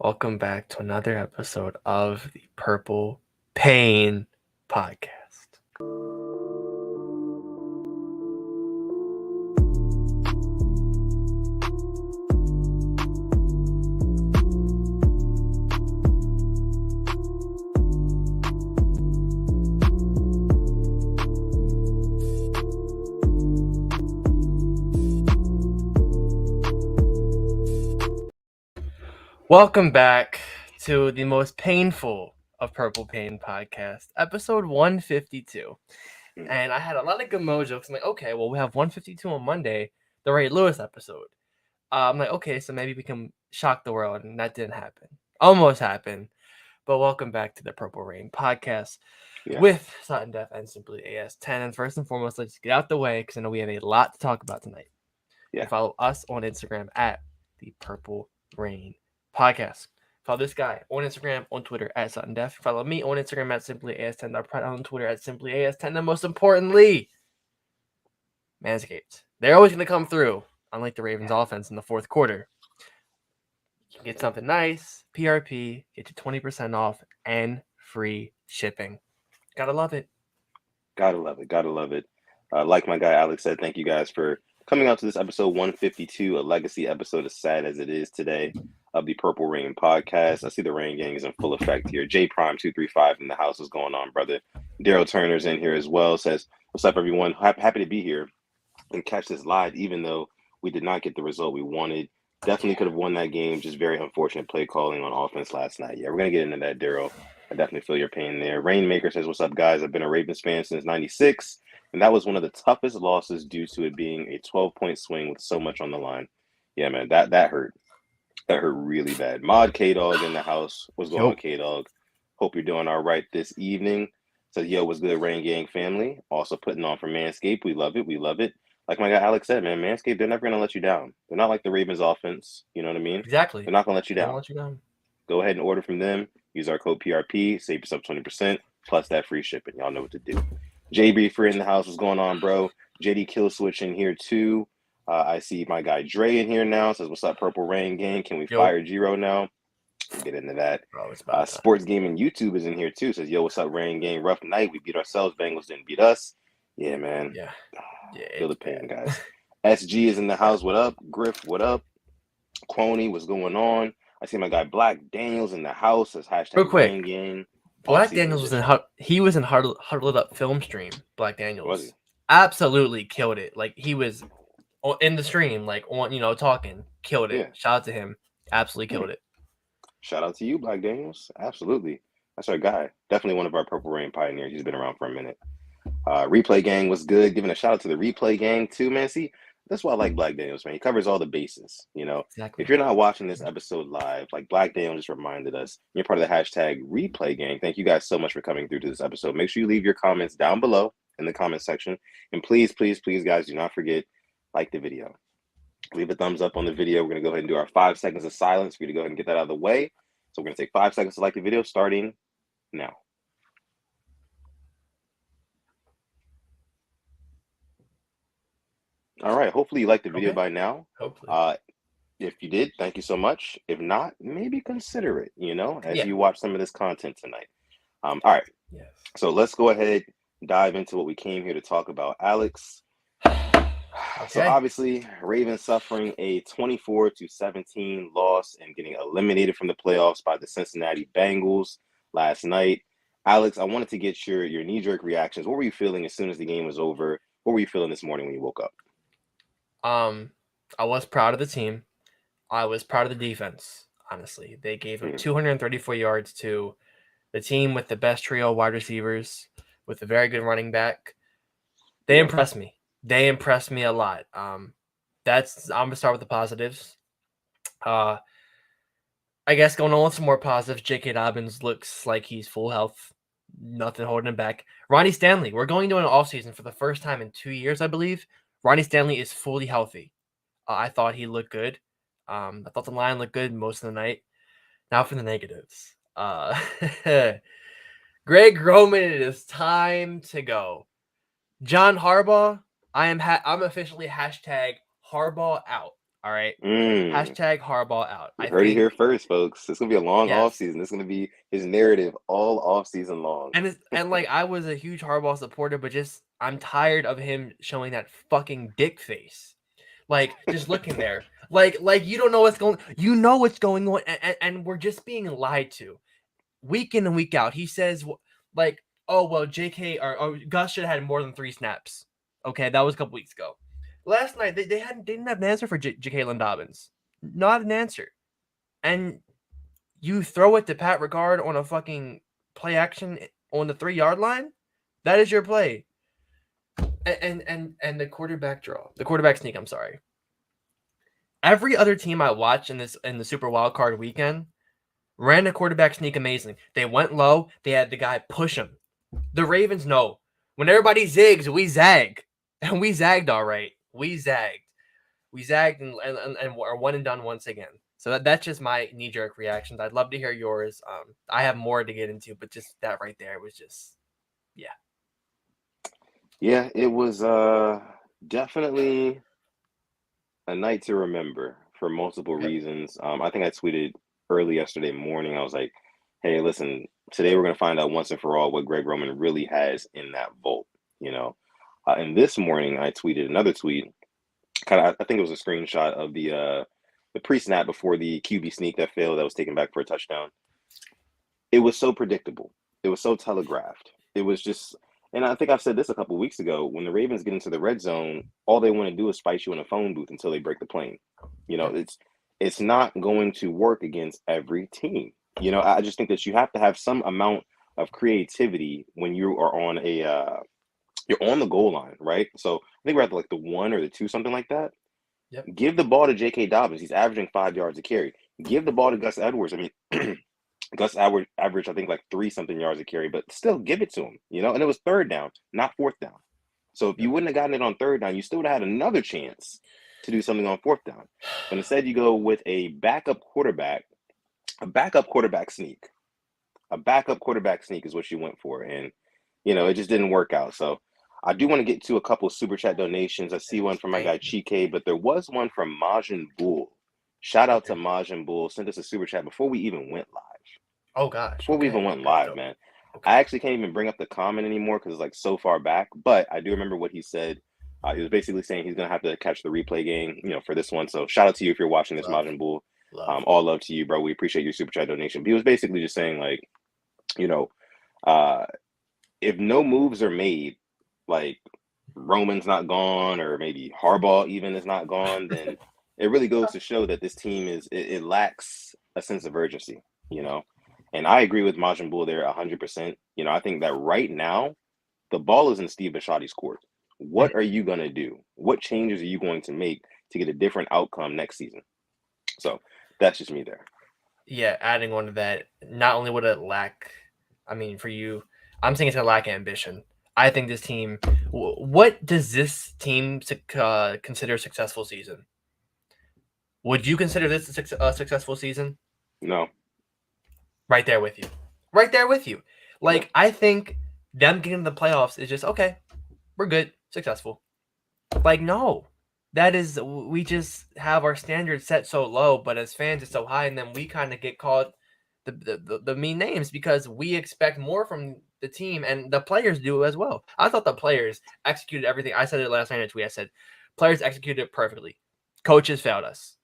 Welcome back to another episode of the Purple Pain Podcast. Welcome back to the most painful of Purple Pain Podcast, episode 152. And I had a lot of good mojo. I'm like, okay, well, we have 152 on Monday, the Ray Lewis episode. I'm like, okay, so maybe we can shock the world, and that didn't happen. Almost happened. But welcome back to the Purple Rain Podcast with Sutton Def and Simply AS10. And first and foremost, let's get out the way because I know we have a lot to talk about tonight. You follow us on Instagram at the Purple Rain Podcast. Follow this guy on Instagram, on Twitter at Sutton Def. Follow me on Instagram at Simply AS10. On Twitter at Simply AS10. And most importantly, Manscaped. They're always going to come through, unlike the Ravens offense in the fourth quarter. You can get something nice, PRP, get you 20% off and free shipping. Gotta love it. Gotta love it. Like my guy Alex said, thank you guys for coming out to this episode 152, a legacy episode, as sad as it is today, of the Purple Rain Podcast. I see the Rain Gang is in full effect here. J Prime 235 in the house. What's going on, brother? Daryl Turner's in here as well. Says, what's up, everyone? Happy to be here and catch this live, even though we did not get the result we wanted. Definitely could have won that game. Just very unfortunate play calling on offense last night. Yeah, we're going to get into that, Daryl. I definitely feel your pain there. Rainmaker says, what's up, guys? I've been a Ravens fan since 96, and that was one of the toughest losses due to it being a 12-point swing with so much on the line. Yeah, man, that hurt. That hurt really bad. Mod K-Dog in the house. What's going on, K-Dog? Hope you're doing all right this evening. Says, yo, what's good, Rain Gang family? Also putting on for Manscaped. We love it. Like my guy Alex said, man, Manscaped, they're never going to let you down. They're not like the Ravens offense. You know what I mean? Exactly. They're not going to let you down. Don't let you down. Go ahead and order from them. Use our code PRP. Save yourself 20%, plus that free shipping. Y'all know what to do. JB Free in the house. What's going on, bro? JD Kill Switch in here, too. I see my guy Dre in here now. Says, what's up, Purple Rain Gang? Can we fire Giro now? We'll get into that. Sports Gaming YouTube is in here, too. Says, yo, what's up, Rain Gang? Rough night. We beat ourselves. Bengals didn't beat us. Yeah, man. Yeah. Feel the pain, guys. SG is in the house. What up? Griff, what up? Quoney, what's going on? I see my guy Black Daniels in the house. Says hashtag Real quick. Rain Gang. Black Daniels was in Huddled Up Film Stream. Black Daniels Was he? absolutely killed it. Like he was in the stream, like on talking, killed it. Yeah. Shout out to him, absolutely killed it. Shout out to you, Black Daniels. Absolutely, that's our guy. Definitely one of our Purple Rain pioneers. He's been around for a minute. Replay Gang was good. Giving a shout out to the Replay Gang too, man. See, that's why I like Black Daniels, man. He covers all the bases. You know, Exactly. If you're not watching this episode live, like Black Daniels just reminded us, you're part of the hashtag Replay Gang. Thank you guys so much for coming through to this episode. Make sure you leave your comments down below in the comment section, and please, guys, do not forget, like the video. Leave a thumbs up on the video. We're gonna go ahead and do our 5 seconds of silence. We're gonna go ahead and get that out of the way. So we're gonna take 5 seconds to like the video, starting now. All right. Hopefully you liked the video by now. Hopefully. If you did, thank you so much. If not, maybe consider it, as you watch some of this content tonight. All right. Yes. So let's go ahead and dive into what we came here to talk about. Alex. So obviously, Ravens suffering a 24-17 loss and getting eliminated from the playoffs by the Cincinnati Bengals last night. Alex, I wanted to get your knee-jerk reactions. What were you feeling as soon as the game was over? What were you feeling this morning when you woke up? I was proud of the team. I was proud of the defense, honestly. They gave up 234 yards to the team with the best trio of wide receivers, with a very good running back. They impressed me. They impressed me a lot. I'm gonna start with the positives. I guess going on with some more positives, J.K. Dobbins looks like he's full health. Nothing holding him back. Ronnie Stanley, we're going to an offseason for the first time in 2 years, I believe. Ronnie Stanley is fully healthy. I thought he looked good. I thought the line looked good most of the night. Now for the negatives. Greg Roman, it is time to go. John Harbaugh, I'm officially hashtag Harbaugh out. All right. Mm. Hashtag Harbaugh out. You I heard it think here first, folks. It's gonna be a long off yes. season. It's gonna be his narrative all off season long. And like I was a huge Harbaugh supporter, but just I'm tired of him showing that fucking dick face. Like just looking there. Like you don't know what's going what's going on and we're just being lied to. Week in and week out. He says like, "Oh, well, JK or Gus should have had more than 3 snaps." Okay, that was a couple weeks ago. Last night they didn't have an answer for Jalen Dobbins. Not an answer. And you throw it to Pat Ricard on a fucking play action on the 3-yard line? That is your play. And the quarterback draw. The quarterback sneak, I'm sorry. Every other team I watched in the Super Wild Card weekend ran a quarterback sneak amazing. They went low, they had the guy push him. The Ravens know. When everybody zigs, we zag. And we zagged all right. We zagged. We zagged and are one and done once again. So that's just my knee-jerk reactions. I'd love to hear yours. I have more to get into, but just that right there was just, yeah. Yeah, it was definitely a night to remember for multiple Yep. reasons. I think I tweeted early yesterday morning. I was like, "Hey, listen, today we're gonna find out once and for all what Greg Roman really has in that vault." You know, and this morning I tweeted another tweet. I think it was a screenshot of the pre-snap before the QB sneak that failed that was taken back for a touchdown. It was so predictable. It was so telegraphed. It was just, and I think I've said this a couple weeks ago. When the Ravens get into the red zone, all they want to do is fight you in a phone booth until they break the plane. You know, Yep. it's not going to work against every team. You know, I just think that you have to have some amount of creativity when you are on you're on the goal line, right? So I think we're at like the 1 or the 2, something like that. Yep. Give the ball to J.K. Dobbins. He's averaging 5 yards a carry. Give the ball to Gus Edwards. I mean, Gus averaged, I think, like 3 something yards a carry, but still give it to him, you know? And it was third down, not fourth down. So if you Yep. wouldn't have gotten it on third down, you still would have had another chance to do something on fourth down. But instead, you go with a backup quarterback sneak. A backup quarterback sneak is what you went for. And, you know, it just didn't work out. So I do want to get to a couple super chat donations. I see one from my Thank guy you. Chike, but there was one from Majin Bull. Shout out to Okay. Majin Bull. Sent us a super chat before we even went live. Oh gosh. Before we even Okay. went That's live, dope. man. Okay. I actually can't even bring up the comment anymore because it's like so far back. But I do remember what he said. He was basically saying he's gonna have to catch the replay game, you know, for this one. So shout out to you if you're watching this, Love. Majin Bull. Love. All love to you, bro. We appreciate your super chat donation. But he was basically just saying like, you know, uh, if no moves are made, like Roman's not gone, or maybe Harbaugh even is not gone, then it really goes to show that this team it lacks a sense of urgency, you know. And I agree with Majin Bull there 100%. You know, I think that right now the ball is in Steve Bisciotti's court. What are you gonna do? What changes are you going to make to get a different outcome next season? So that's just me there. Yeah, adding on to that, not only would it lack, I mean, for you, I'm saying it's gonna lack ambition. I think this team. What does this team consider a successful season? Would you consider this a successful season? No, Right there with you. Right there with you. no. Like I think them getting to the playoffs is just okay. We're good, successful. Like no, that is we just have our standards set so low, but as fans it's so high, and then we kind of get called the mean names because we expect more from the team, and the players do as well. I thought the players executed everything. I said it last night in a tweet. I said players executed it perfectly. Coaches failed us.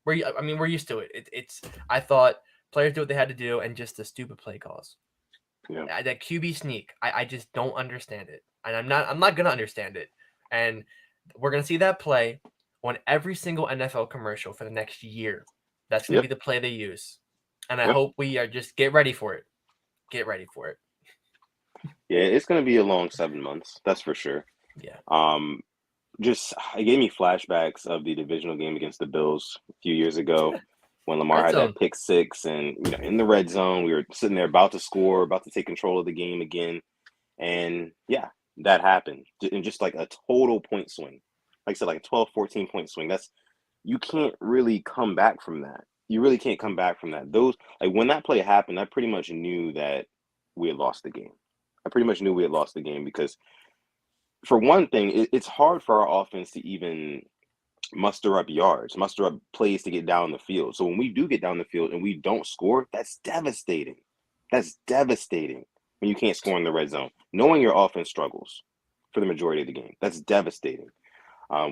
We're used to it. It's I thought players do what they had to do, and just the stupid play calls. Yeah. That QB sneak, I just don't understand it, and I'm not gonna understand it, and we're gonna see that play on every single NFL commercial for the next year. That's gonna Yep. be the play they use, and I Yep. hope we are just get ready for it. Get ready for it. Yeah, it's gonna be a long 7 months, that's for sure. Yeah. Um, just it gave me flashbacks of the divisional game against the Bills a few years ago when Lamar Red had zone. that pick six, and you know, in the red zone, we were sitting there about to score, about to take control of the game again, and yeah, that happened. And just like a total point swing, like I said, like a 12, 14 point swing. That's you can't really come back from that. You really can't come back from that. Those like when that play happened, I pretty much knew that we had lost the game. I pretty much knew we had lost the game because for one thing, it's hard for our offense to even muster up yards, muster up plays to get down the field. So when we do get down the field and we don't score, that's devastating. That's devastating when you can't score in the red zone. Knowing your offense struggles for the majority of the game, that's devastating.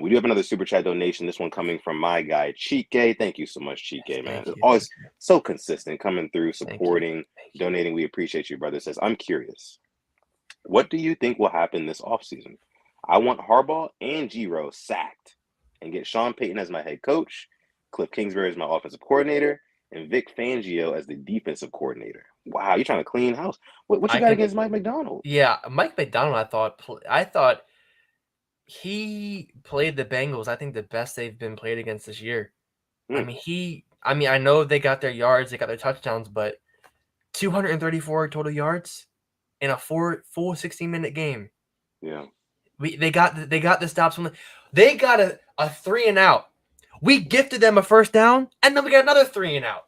We do have another super chat donation. This one coming from my guy Chike. Thank you so much, Chike, man. Thank you. Always so consistent, coming through, Thank you. supporting, donating. We appreciate you, brother. Says, I'm curious. What do you think will happen this offseason? I want Harbaugh and Giro sacked and get Sean Payton as my head coach, Cliff Kingsbury as my offensive coordinator, and Vic Fangio as the defensive coordinator. Wow, you're trying to clean house. What you got against Mike Macdonald? Yeah, Mike Macdonald, I thought he played the Bengals, I think, the best they've been played against this year. I know they got their yards, they got their touchdowns, but 234 total yards in a full 16-minute game. Yeah. They got the stops from they got a 3-and-out. We gifted them a first down, and then we got another 3-and-out.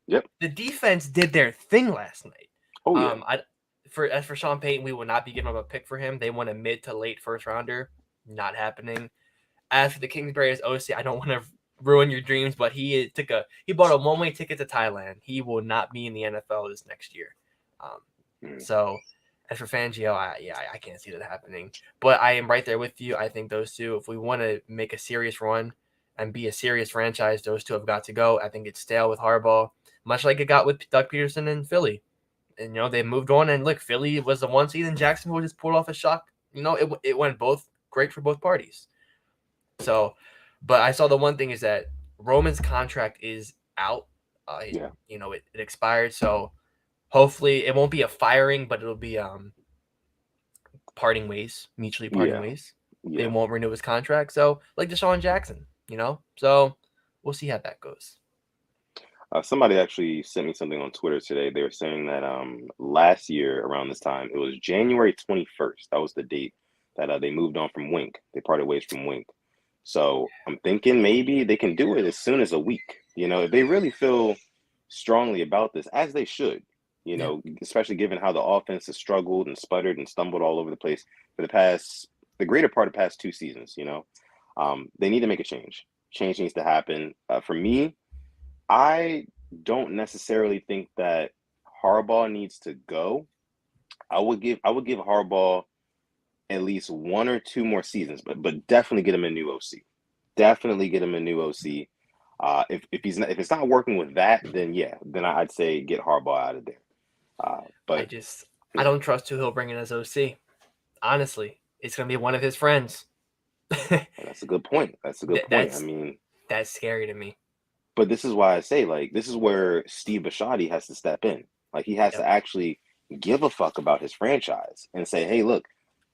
Yep. The defense did their thing last night. Oh yeah. As for Sean Payton, we will not be giving up a pick for him. They want a mid to late first rounder. Not happening. As for the Kingsbury as OC, I don't want to ruin your dreams, but he bought a one-way ticket to Thailand. He will not be in the NFL this next year. So as for Fangio, I can't see that happening. But I am right there with you. I think those two, if we want to make a serious run and be a serious franchise, those two have got to go. I think it's stale with Harbaugh, much like it got with Doug Peterson and Philly. And, they moved on. And look, Philly was the one seed, and Jacksonville just pulled off a shock. It went both great for both parties. So, but I saw the one thing is that Roman's contract is out. It expired. So hopefully it won't be a firing, but it'll be mutually parting ways. They won't renew his contract. So like Deshaun Jackson, so we'll see how that goes. Somebody actually sent me something on Twitter today. They were saying that last year around this time, it was January 21st. That was the date that they moved on from Wink. They parted ways from Wink. So I'm thinking maybe they can do it as soon as a week. If they really feel strongly about this, as they should, especially given how the offense has struggled and sputtered and stumbled all over the place for the greater part of the past 2 seasons, they need to make a change. Change needs to happen. For me, I don't necessarily think that Harbaugh needs to go. I would give Harbaugh at least 1 or 2 more seasons, but definitely get him a new OC. Definitely get him a new OC. If it's not working with that, then I'd say get Harbaugh out of there. But I don't trust who he'll bring in as OC. Honestly, it's gonna be one of his friends. That's a good point. That's scary to me. But this is why I say, this is where Steve Bisciotti has to step in. He has to actually give a fuck about his franchise and say, hey, look,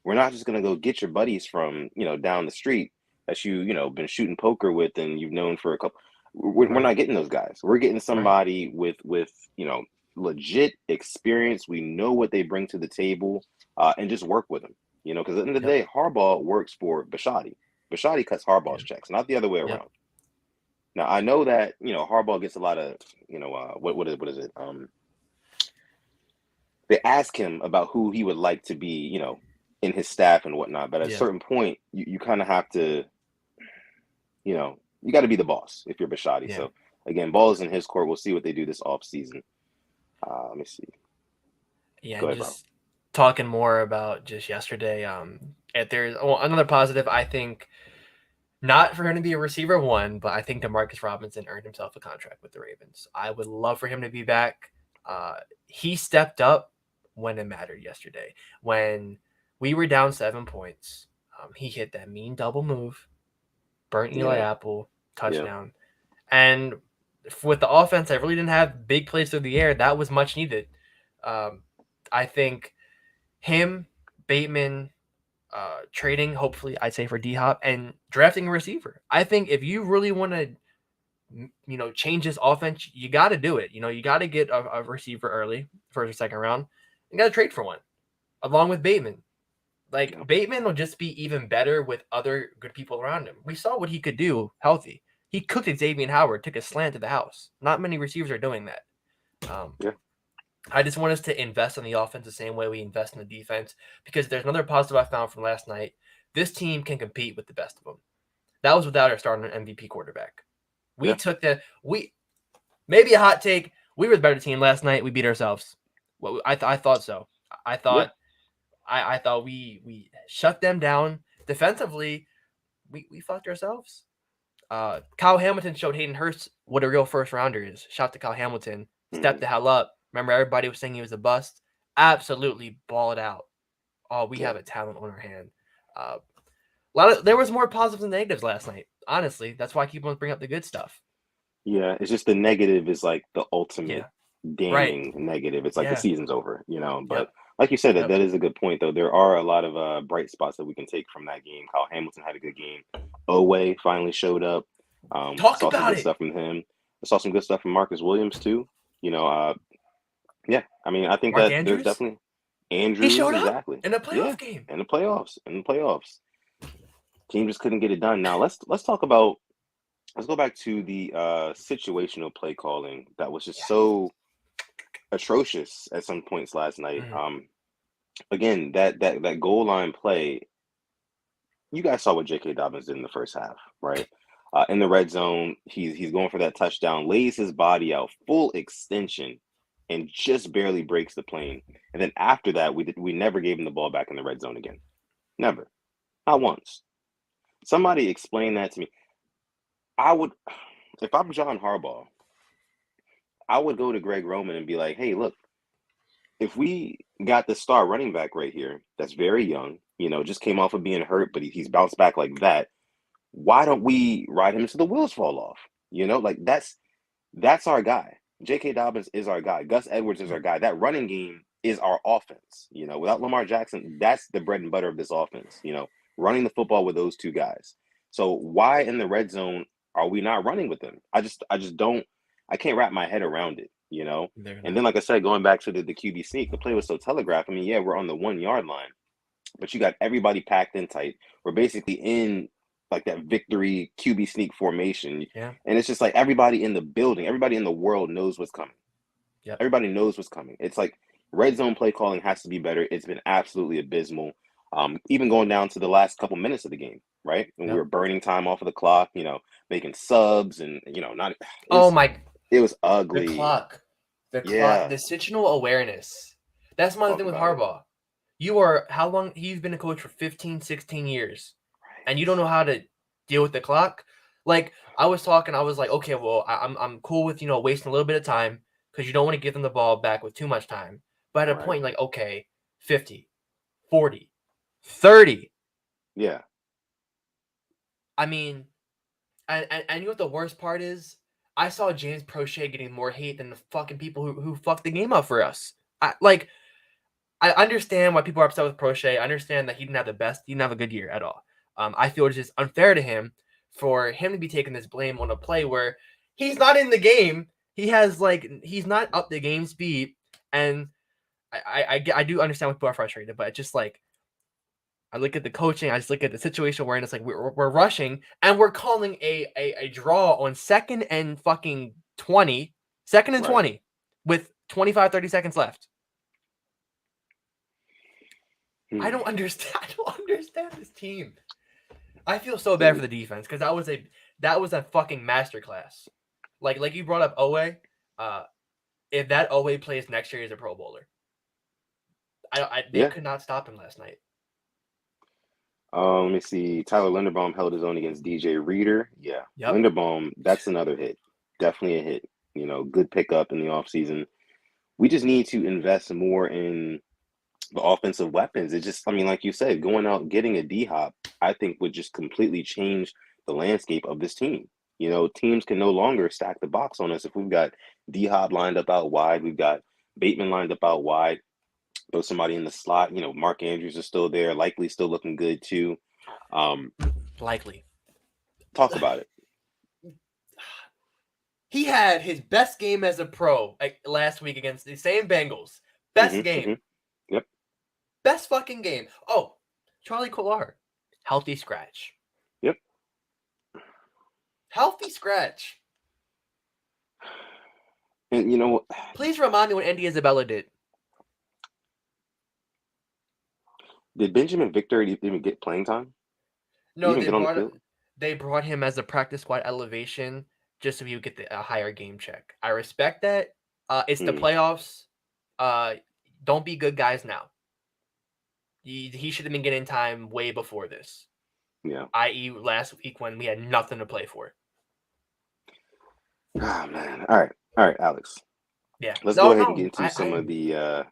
we're not just going to go get your buddies from, down the street that been shooting poker with and you've known for a couple. We're not getting those guys. We're getting somebody with legit experience. We know what they bring to the table and just work with them, because at the end of the day, Harbaugh works for Bisciotti. Bisciotti cuts Harbaugh's checks, not the other way around. Now, I know that, Harbaugh gets a lot of, what is it? They ask him about who he would like to be, in his staff and whatnot. But at a certain point, you kind of have to, you got to be the boss if you're Bisciotti. So, again, ball is in his court. We'll see what they do this offseason. Let me see. Yeah, go ahead, just talking more about just yesterday. If there's another positive, I think, not for him to be a receiver one, but I think DeMarcus Robinson earned himself a contract with the Ravens. I would love for him to be back. He stepped up when it mattered yesterday. When we were down 7 points, he hit that mean double move, burnt Eli Apple, touchdown. And with the offense, I really didn't have big plays through the air. That was much needed. I think him, Bateman, trading, hopefully, I'd say for D-Hop, and drafting a receiver. I think if you really want to, change this offense, you got to do it. You got to get a receiver early, first or second round. You got to trade for one, along with Bateman. Bateman will just be even better with other good people around him. We saw what he could do healthy. He cooked Xavier Howard, took a slant to the house. Not many receivers are doing that. I just want us to invest in the offense the same way we invest in the defense, because there's another positive I found from last night. This team can compete with the best of them. That was without our starting MVP quarterback. We Yeah. took the maybe a hot take. We were the better team last night. We beat ourselves. Well, I thought so. I Yeah. thought I thought we shut them down defensively. We fucked ourselves. Kyle Hamilton showed Hayden Hurst what a real first rounder is. Shout to Kyle Hamilton. Stepped Mhm. the hell up. Remember, everybody was saying he was a bust. Absolutely balled out. Oh, we Yeah. have a talent on our hand. Uh, there was more positives than negatives last night. Honestly, that's why I keep on bringing up the good stuff. Yeah. It's just the negative is like the Yeah. ultimate Right. damning negative. It's like the Yeah. season's over, you know. But Yep. like you said, that Yep. that is a good point though. There are a lot of bright spots that we can take from that game. Kyle Hamilton had a good game. Owe finally showed up. Talk Saw some about good it. stuff from him. I saw some good stuff from Marcus Williams too. You know, yeah. I mean, I think Mark that there's Andrews. definitely He Andrews showed up exactly. in a Yeah, playoff game. in the playoffs. In the playoffs, team just couldn't get it done. Now let's talk about. Let's go back to the situational play calling that was just Yes. so atrocious at some points last night. Mhm. Again, that goal line play, you guys saw what J.K. Dobbins did in the first half, right? In the red zone, he's going for that touchdown, lays his body out full extension, and just barely breaks the plane. And then after that, we never gave him the ball back in the red zone again. Never, not once. Somebody explain that to me. I would, if I'm John Harbaugh, I would go to Greg Roman and be like, "Hey, look, if we got the star running back right here, that's very young, you know, just came off of being hurt, but he's bounced back like that. Why don't we ride him until the wheels fall off? You know, like that's our guy. J.K. Dobbins is our guy. Gus Edwards is our guy. That running game is our offense. You know, without Lamar Jackson, that's the bread and butter of this offense. You know, running the football with those two guys. So why in the red zone are we not running with them? I just don't. I can't wrap my head around it. You know, They're and then not. like I said, going back to the QB sneak, the play was so telegraphed. I mean, yeah, we're on the 1 yard line, but you got everybody packed in tight. We're basically in like that victory QB sneak formation. Yeah. And it's just like everybody in the building, everybody in the world knows what's coming. Yep. Everybody knows what's coming. It's like red zone play calling has to be better. It's been absolutely abysmal. Even going down to the last couple minutes of the game, right? When we Yep. were burning time off of the clock, you know, making subs and not Oh my! it was The ugly. clock. The clock. Yeah. The situational awareness. That's my Talk thing with about it. Harbaugh. You are how long? He's been a coach for 15, 16 years, and you don't Right. know how to deal with the clock. Like I was talking, I was like, okay, well, I'm cool with wasting a little bit of time because you don't want to give them the ball back with too much time. But at a Right. point, like, okay, 50, 40, 30. Yeah. I mean, and you know what the worst part is? I saw James Prochet getting more hate than the fucking people who fucked the game up for us. I understand why people are upset with Prochet. I understand that he didn't have a good year at all. I feel it's just unfair to him for him to be taking this blame on a play where he's not in the game. He's not up to game speed, and I do understand why people are frustrated, but it's just like I look at the coaching, I just look at the situation where it's like we're rushing and we're calling a draw on second and fucking 20, second and Right. 20 with 25, 30 seconds left. I Hmm. don't understand. I don't understand this team. I feel so bad It, for the defense because that was a fucking masterclass. Like you brought up Owe. Uh, if that Owe plays next year, he's a Pro Bowler. They yeah. could not stop him last night. Let me see. Tyler Linderbaum held his own against DJ Reader. Yeah, Yep. Linderbaum, that's another hit. Definitely a hit. You know, good pickup in the offseason. We just need to invest more in the offensive weapons. It just, I mean, like you said, going out getting a D Hop, I think would just completely change the landscape of this team. You know, teams can no longer stack the box on us if we've got D Hop lined up out wide, we've got Bateman lined up out wide. Throw somebody in the slot. You know, Mark Andrews is still there, likely still looking good too. Um, Likely. Talk about it. He had his best game as a pro last week against the same Bengals. Best Mm-hmm, mm-hmm. game. Yep. Best fucking game. Oh, Charlie Kolar. Healthy scratch. Yep. Healthy scratch. And you know what? Please remind me what Andy Isabella did. Did Benjamin Victor even get playing time? Did he No, even they get on the brought field? they brought him as a practice squad elevation just so he would get a higher game check. I respect that. It's the playoffs. Don't be good guys now. He should have been getting time way before this. Yeah. I.e., last week when we had nothing to play for. Oh man. All right, Alex. Yeah. Let's go ahead and get into some of the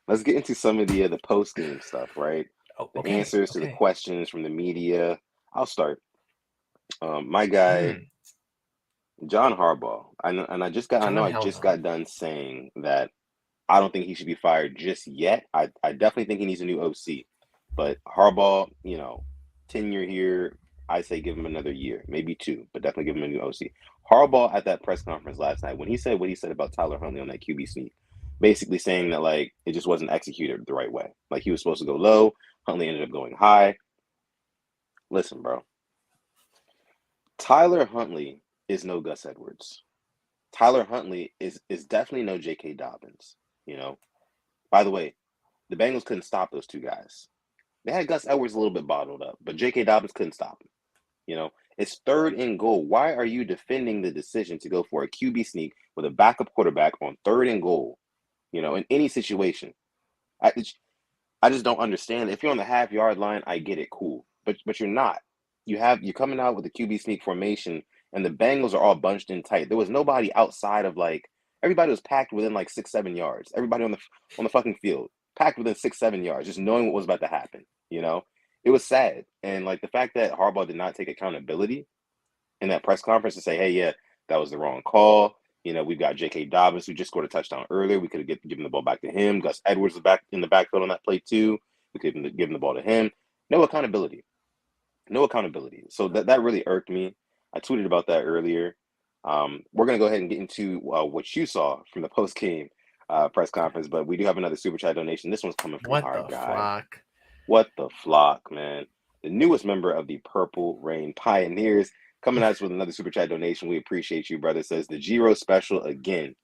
let's get into some of the post game stuff, right? The answers to the questions from the media. I'll start. My guy, John Harbaugh. I know I just got done saying that I don't think he should be fired just yet. I definitely think he needs a new OC. But Harbaugh, tenure here, I say give him another year, maybe 2, but definitely give him a new OC. Harbaugh at that press conference last night, when he said what he said about Tyler Huntley on that QB sneak, basically saying that like it just wasn't executed the right way. Like he was supposed to go low, Huntley ended up going high. Listen, bro. Tyler Huntley is no Gus Edwards. Tyler Huntley is definitely no J.K. Dobbins. By the way, the Bengals couldn't stop those two guys. They had Gus Edwards a little bit bottled up, but J.K. Dobbins couldn't stop him. It's 3rd and goal. Why are you defending the decision to go for a QB sneak with a backup quarterback on 3rd and goal? In any situation, I just don't understand. If you're on the half-yard line, I get it, cool, but you're not. You're coming out with a QB sneak formation, and the Bengals are all bunched in tight. There was nobody outside of everybody was packed within 6-7 yards. Everybody on the fucking field packed within 6-7 yards, just knowing what was about to happen. It was sad, and the fact that Harbaugh did not take accountability in that press conference to say, "Hey, yeah, that was the wrong call." We've got J.K. Dobbins who just scored a touchdown earlier. We could have given the ball back to him. Gus Edwards was back in the backfield on that play too. We could have given the ball to him. No accountability. So that really irked me. I tweeted about that earlier. We're going to go ahead and get into what you saw from the post-game press conference, but we do have another super chat donation. This one's coming from our guy. What the flock, man. The newest member of the Purple Rain Pioneers coming at us with another super chat donation. We appreciate you, brother. Says the Giro special again.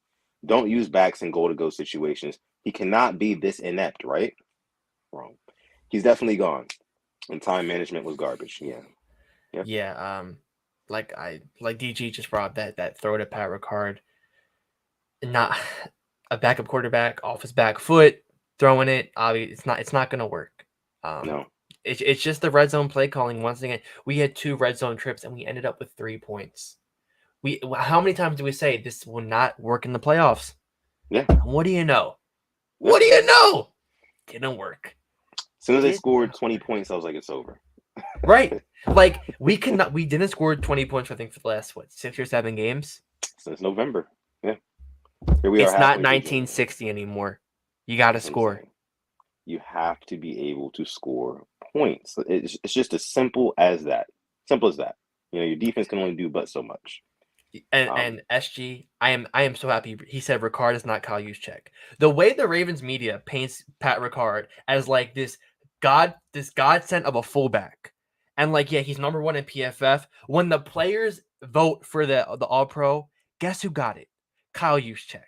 Don't use backs in goal-to-go situations. He cannot be this inept, right? Wrong. He's definitely gone. And time management was garbage. Yeah. Yep. Yeah. Like DG just brought up that throw to Pat Ricard. Not a backup quarterback off his back foot throwing it. Obviously, it's not going to work. No. It's just the red zone play calling. Once again, we had 2 red zone trips and we ended up with 3 points. How many times do we say this will not work in the playoffs? Yeah. What do you know? What do you know? Didn't work. As soon as they scored 20 points, I was like, it's over. Right. We didn't score 20 points, I think, for the last 6 or 7 games. Since November. Yeah. Here we are. It's not 1960 anymore. You got to score. You have to be able to score points. It's just as simple as that. Simple as that. Your defense can only do but so much. And SG, I am so happy. He said Ricard is not Kyle Juszczyk. The way the Ravens media paints Pat Ricard as this godsend of a fullback, and he's number 1 in PFF. When the players vote for the All Pro, guess who got it? Kyle Juszczyk.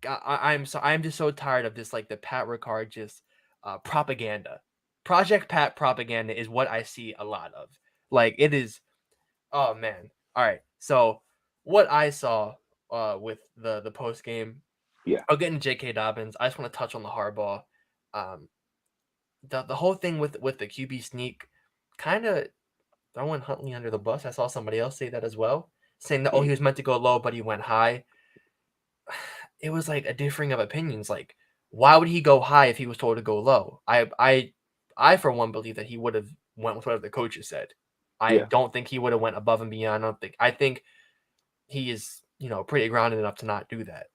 I'm just so tired of this the Pat Ricard just propaganda. Project Pat propaganda is what I see a lot of. It is. Oh man. All right. So what I saw with the post game. Yeah. I'll get into J.K. Dobbins. I just want to touch on the Harbaugh. The whole thing with the QB sneak, kind of throwing Huntley under the bus. I saw somebody else say that as well, saying that he was meant to go low, but he went high. It was a differing of opinions. Why would he go high if he was told to go low? I for one believe that he would have went with whatever the coaches said. I don't think he would have went above and beyond. I think he is pretty grounded enough to not do that.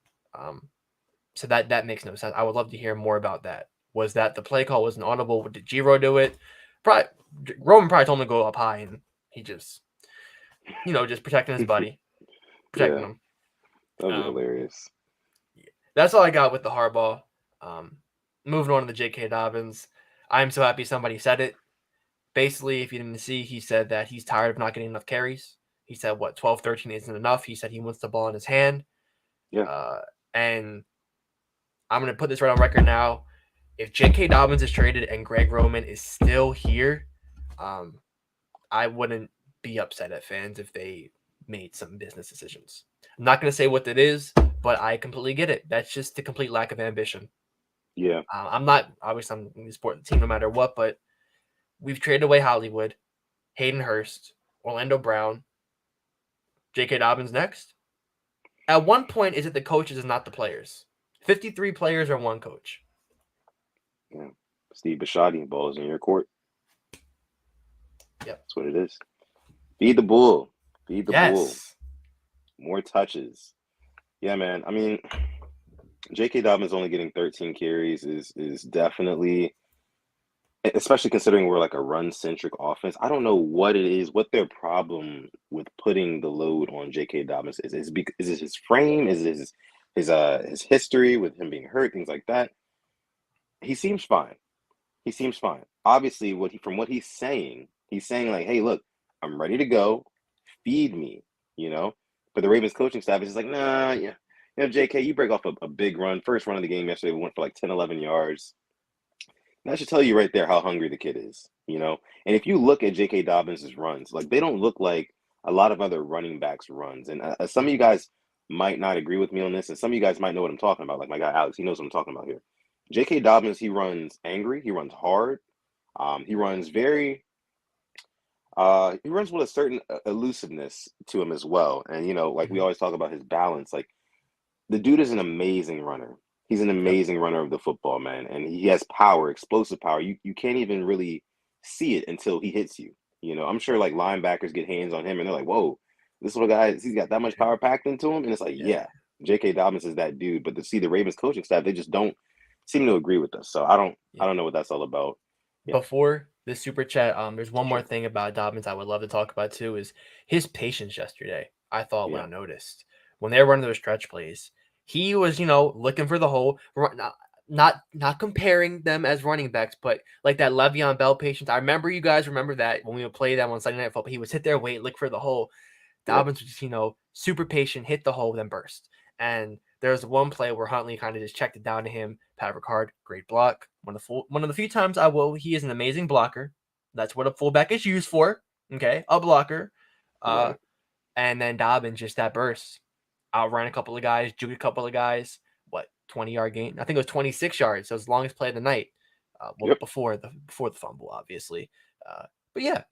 So that makes no sense. I would love to hear more about that. Was that the play call wasn't audible? Did Giro do it? Roman probably told him to go up high, and he just just protecting his buddy, protecting him. That was hilarious. That's all I got with the Harbaugh. Moving on to the J.K. Dobbins. I'm so happy somebody said it. Basically, if you didn't see, he said that he's tired of not getting enough carries. He said, 12, 13 isn't enough. He said he wants the ball in his hand. Yeah. And I'm going to put this right on record now. If J.K. Dobbins is traded and Greg Roman is still here, I wouldn't be upset at fans if they made some business decisions. I'm not going to say what that is, but I completely get it. That's just the complete lack of ambition. Yeah. I'm not, obviously, I'm going to support the team no matter what, but we've traded away Hollywood, Hayden Hurst, Orlando Brown, J.K. Dobbins next. At one point, is it the coaches and not the players? 53 players or one coach? Yeah. Steve Bisciotti, balls in your court. Yep. That's what it is. Feed the bull. Feed the bull. Yes. More touches. Yeah, man. I mean, J.K. Dobbins only getting 13 carries is definitely, especially considering we're like a run-centric offense. I don't know what it is, what their problem with putting the load on J.K. Dobbins is. Is it his frame? Is it his history with him being hurt, things like that? He seems fine. He seems fine. Obviously, from what he's saying like, hey, look, I'm ready to go. Feed me, you know? But the Ravens coaching staff is just like, nah, yeah. You know, JK, you break off a big run. First run of the game yesterday, we went for like 10, 11 yards. And that should tell you right there how hungry the kid is, you know? And if you look at J.K. Dobbins' runs, like they don't look like a lot of other running backs' runs. And some of you guys might not agree with me on this, and some of you guys might know what I'm talking about. Like my guy Alex, he knows what I'm talking about here. J.K. Dobbins, he runs angry. He runs hard. He runs he runs with a certain elusiveness to him as well. And, you know, like we always talk about his balance. Like the dude is an amazing runner. He's an Yep. amazing runner of the football, man. And he has power, explosive power. You can't even really see it until he hits you. You know, I'm sure like linebackers get hands on him and they're like, whoa, this little guy, he's got that much power packed into him. And it's like, Yeah. yeah, J.K. Dobbins is that dude. But to see the Ravens coaching staff, they just don't seem to agree with us. So I don't know what that's all about. Yeah, Before the super chat, there's one more sure. thing about Dobbins I would love to talk about too is his patience yesterday. I thought when Yeah, I noticed when they were running those stretch plays, he was looking for the hole. Not comparing them as running backs, but like that Le'Veon Bell patience. I remember you guys remember that when we would play that on Sunday Night Football. He would sit there, wait, look for the hole. yep, Dobbins was just, super patient, hit the hole, then burst. And there was one play where Huntley kind of just checked it down to him. Pat Ricard, great block. One of the few times he is an amazing blocker. That's what a fullback is used for. Okay, a blocker. Uh, right. and then Dobbins just that burst, outran a couple of guys, juked a couple of guys. What 20-yard gain? I think it was 26 yards. So it was the longest play of the night. Yep. Before the fumble, obviously. But yeah,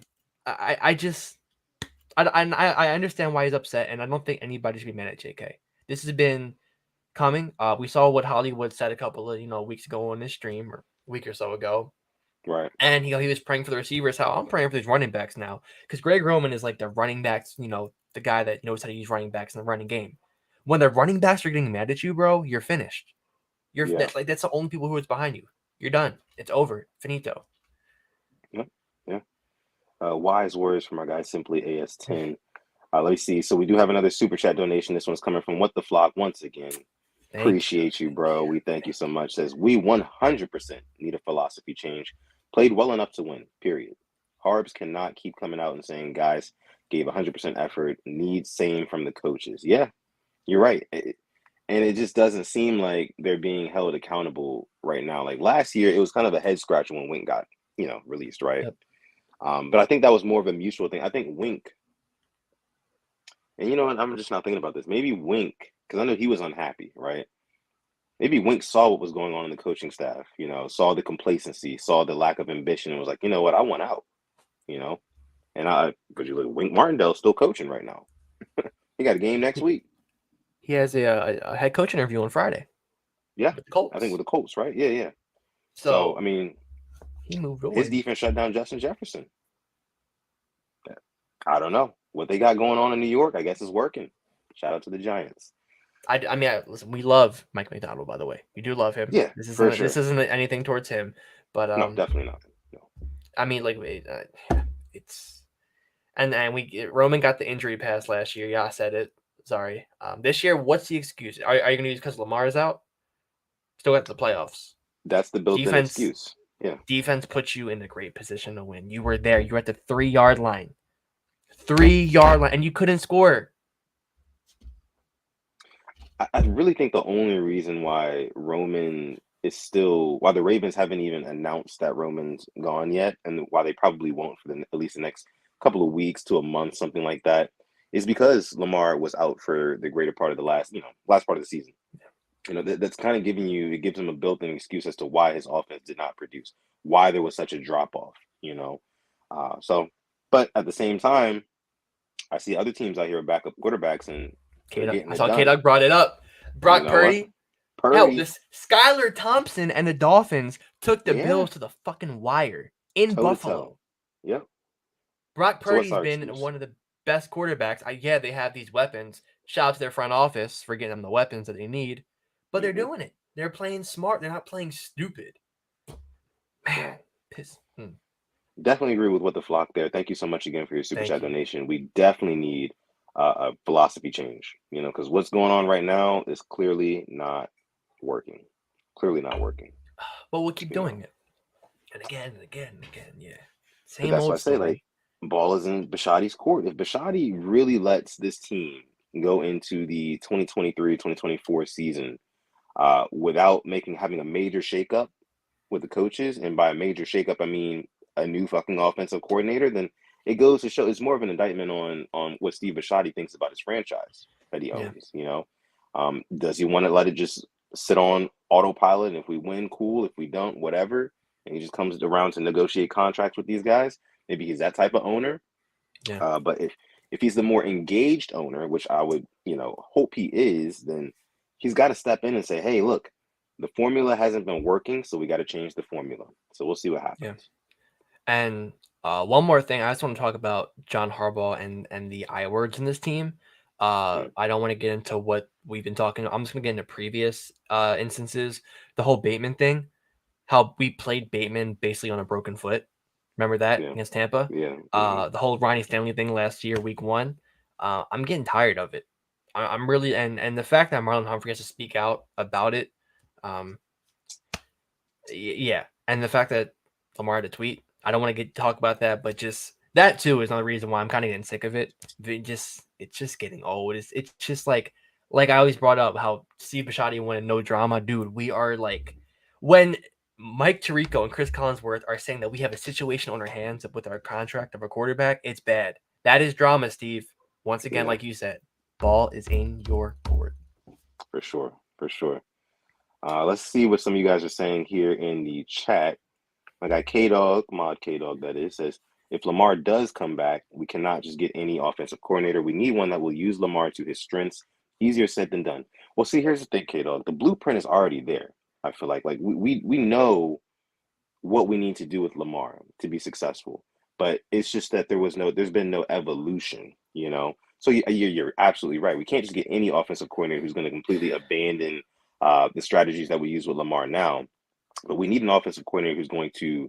I just I understand why he's upset, and I don't think anybody should be mad at JK. This has been coming. We saw what Hollywood said a couple of weeks ago on this stream, or a week or so ago, Right. and he was praying for the receivers. How I'm praying for these running backs now, because Greg Roman is like the running backs, the guy that knows how to use running backs in the running game. When the running backs are getting mad at you, bro, you're finished. Yeah. That's the only people who is behind you. You're done. It's over. Finito. Yep. Yeah. Wise words from our guy Simply AS10. Let me see. So we do have another super chat donation. This one's coming from What the Flock once again. Thank you. Appreciate you, bro. We thank you so much. Says we 100% need a philosophy change. Played well enough to win. Period. Harbs cannot keep coming out and saying guys gave 100% effort. Needs same from the coaches. Yeah, you're right. And it just doesn't seem like they're being held accountable right now. Like last year, it was kind of a head scratcher when Wink got released, right? Yep. But I think that was more of a mutual thing. I think Wink, and you know what? I'm just not thinking about this. Maybe Wink, because I know he was unhappy, right? Maybe Wink saw what was going on in the coaching staff, saw the complacency, saw the lack of ambition, and was like, you know what? I want out, you know? But you look, Wink Martindale's still coaching right now. He got a game next week. He has a head coach interview on Friday Yeah, with the I think Colts. with the Colts, right? Yeah, yeah. So, I So mean, he moved his on. defense shut down Justin Jefferson. I don't know. What they got going on in New York, I guess, is working. Shout out to the Giants. Listen, we love Mike McDonald, by the way. We do love him. Yeah, This for isn't this sure. isn't anything towards him, but No, definitely not. No. I mean, like it's and Roman got the injury pass last year. Yeah, I said it. Sorry. This year, what's the excuse? Are you going to use because Lamar's out? Still got the playoffs. That's the built-in Defense excuse. Yeah. defense puts you in a great position to win. You were there. You were at the 3-yard line. 3-yard line, and you couldn't score. I really think the only reason why why the Ravens haven't even announced that Roman's gone yet, and why they probably won't for at least the next couple of weeks to a month, something like that, is because Lamar was out for the greater part of the last part of the season. That's kind of it gives him a built-in excuse as to why his offense did not produce, why there was such a drop-off, but at the same time, I see other teams out here with backup quarterbacks and they're getting I it saw done. K-Dog brought it up. You Brock know what? Purdy. Hell, Purdy, this Skylar Thompson and the Dolphins took the yeah, Bills to the fucking wire in toe to toe. Buffalo. Yep. Brock So what's Purdy's our been excuse? one of the best quarterbacks. Yeah, they have these weapons. Shout out to their front office for getting them the weapons that they need. But they're doing it. They're playing smart. They're not playing stupid. Man, Yeah. piss. Definitely agree with what the flock there. Thank you so much again for your super Thank chat you. donation. We definitely need a philosophy change, because what's going on right now is clearly not working. Clearly not working. But we'll keep doing it. And again and again and again. Yeah. But Same that's why old I say, like, story. ball is in Bashadi's court. If Bashadi really lets this team go into the 2023-2024 season without having a major shakeup with the coaches, and by a major shakeup I mean a new fucking offensive coordinator, then it goes to show it's more of an indictment on what Steve Bisciotti thinks about his franchise that he Yeah. owns. Does he want to let it just sit on autopilot? And if we win, cool. If we don't, whatever. And he just comes around to negotiate contracts with these guys. Maybe he's that type of owner. Yeah. But if he's the more engaged owner, which I would hope he is, then he's got to step in and say, hey, look, the formula hasn't been working, so we got to change the formula. So we'll see what happens. Yeah. And one more thing, I just want to talk about John Harbaugh and the I words in this team. I don't want to get into what we've been talking. I'm just gonna get into previous instances. The whole Bateman thing, how we played Bateman basically on a broken foot. Remember that against Tampa? Yeah. The whole Ronnie Stanley thing last year, week 1. I'm getting tired of it. I'm really and the fact that Marlon Humphrey has to speak out about it. Yeah, and the fact that Lamar had a tweet. I don't want to talk about that, but just that too is another reason why I'm kind of getting sick of it. It's just getting old. It's just like I always brought up how Steve Bisciotti wanted no drama, dude. We are like when Mike Tirico and Chris Collinsworth are saying that we have a situation on our hands with our contract of a quarterback. It's bad. That is drama, Steve. Once again, like you said, ball is in your court. For sure. Let's see what some of you guys are saying here in the chat. My guy K-Dog, Mod K-Dog that is, says, if Lamar does come back, we cannot just get any offensive coordinator. We need one that will use Lamar to his strengths. Easier said than done. Well, see, here's the thing, K-Dog. The blueprint is already there, I feel like. Like, we know what we need to do with Lamar to be successful. But it's just that there's been no evolution. So you're absolutely right. We can't just get any offensive coordinator who's going to completely abandon the strategies that we use with Lamar now. But we need an offensive coordinator who's going to,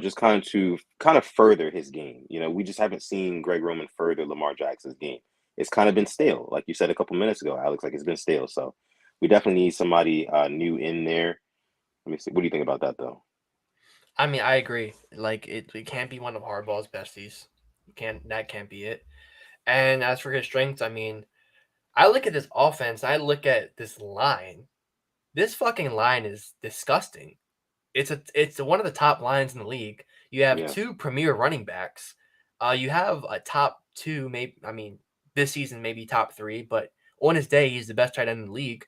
just kind of further his game. We just haven't seen Greg Roman further Lamar Jackson's game. It's kind of been stale, like you said a couple minutes ago, Alex. Like it's been stale. So we definitely need somebody new in there. Let me see. What do you think about that, though? I mean, I agree. Like it can't be one of Harbaugh's besties. That can't be it. And as for his strengths, I mean, I look at this offense. I look at this line. This fucking line is disgusting. It's one of the top lines in the league. You have 2 premier running backs. You have a top 2, maybe. I mean, this season maybe top 3, but on his day, he's the best tight end in the league.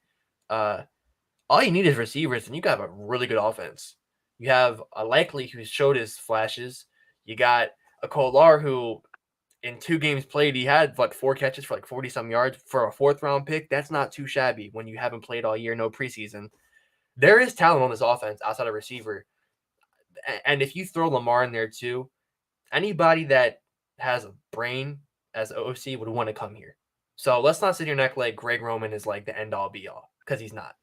All you need is receivers, and you got a really good offense. You have a Likely who showed his flashes. You got a Kolar who, in 2 games played, he had like 4 catches for like 40-some yards for a 4th-round pick. That's not too shabby when you haven't played all year, no preseason. There is talent on this offense outside of receiver. And if you throw Lamar in there too, anybody that has a brain as OC would want to come here. So let's not sit here and act like Greg Roman is like the end-all be-all, because he's not.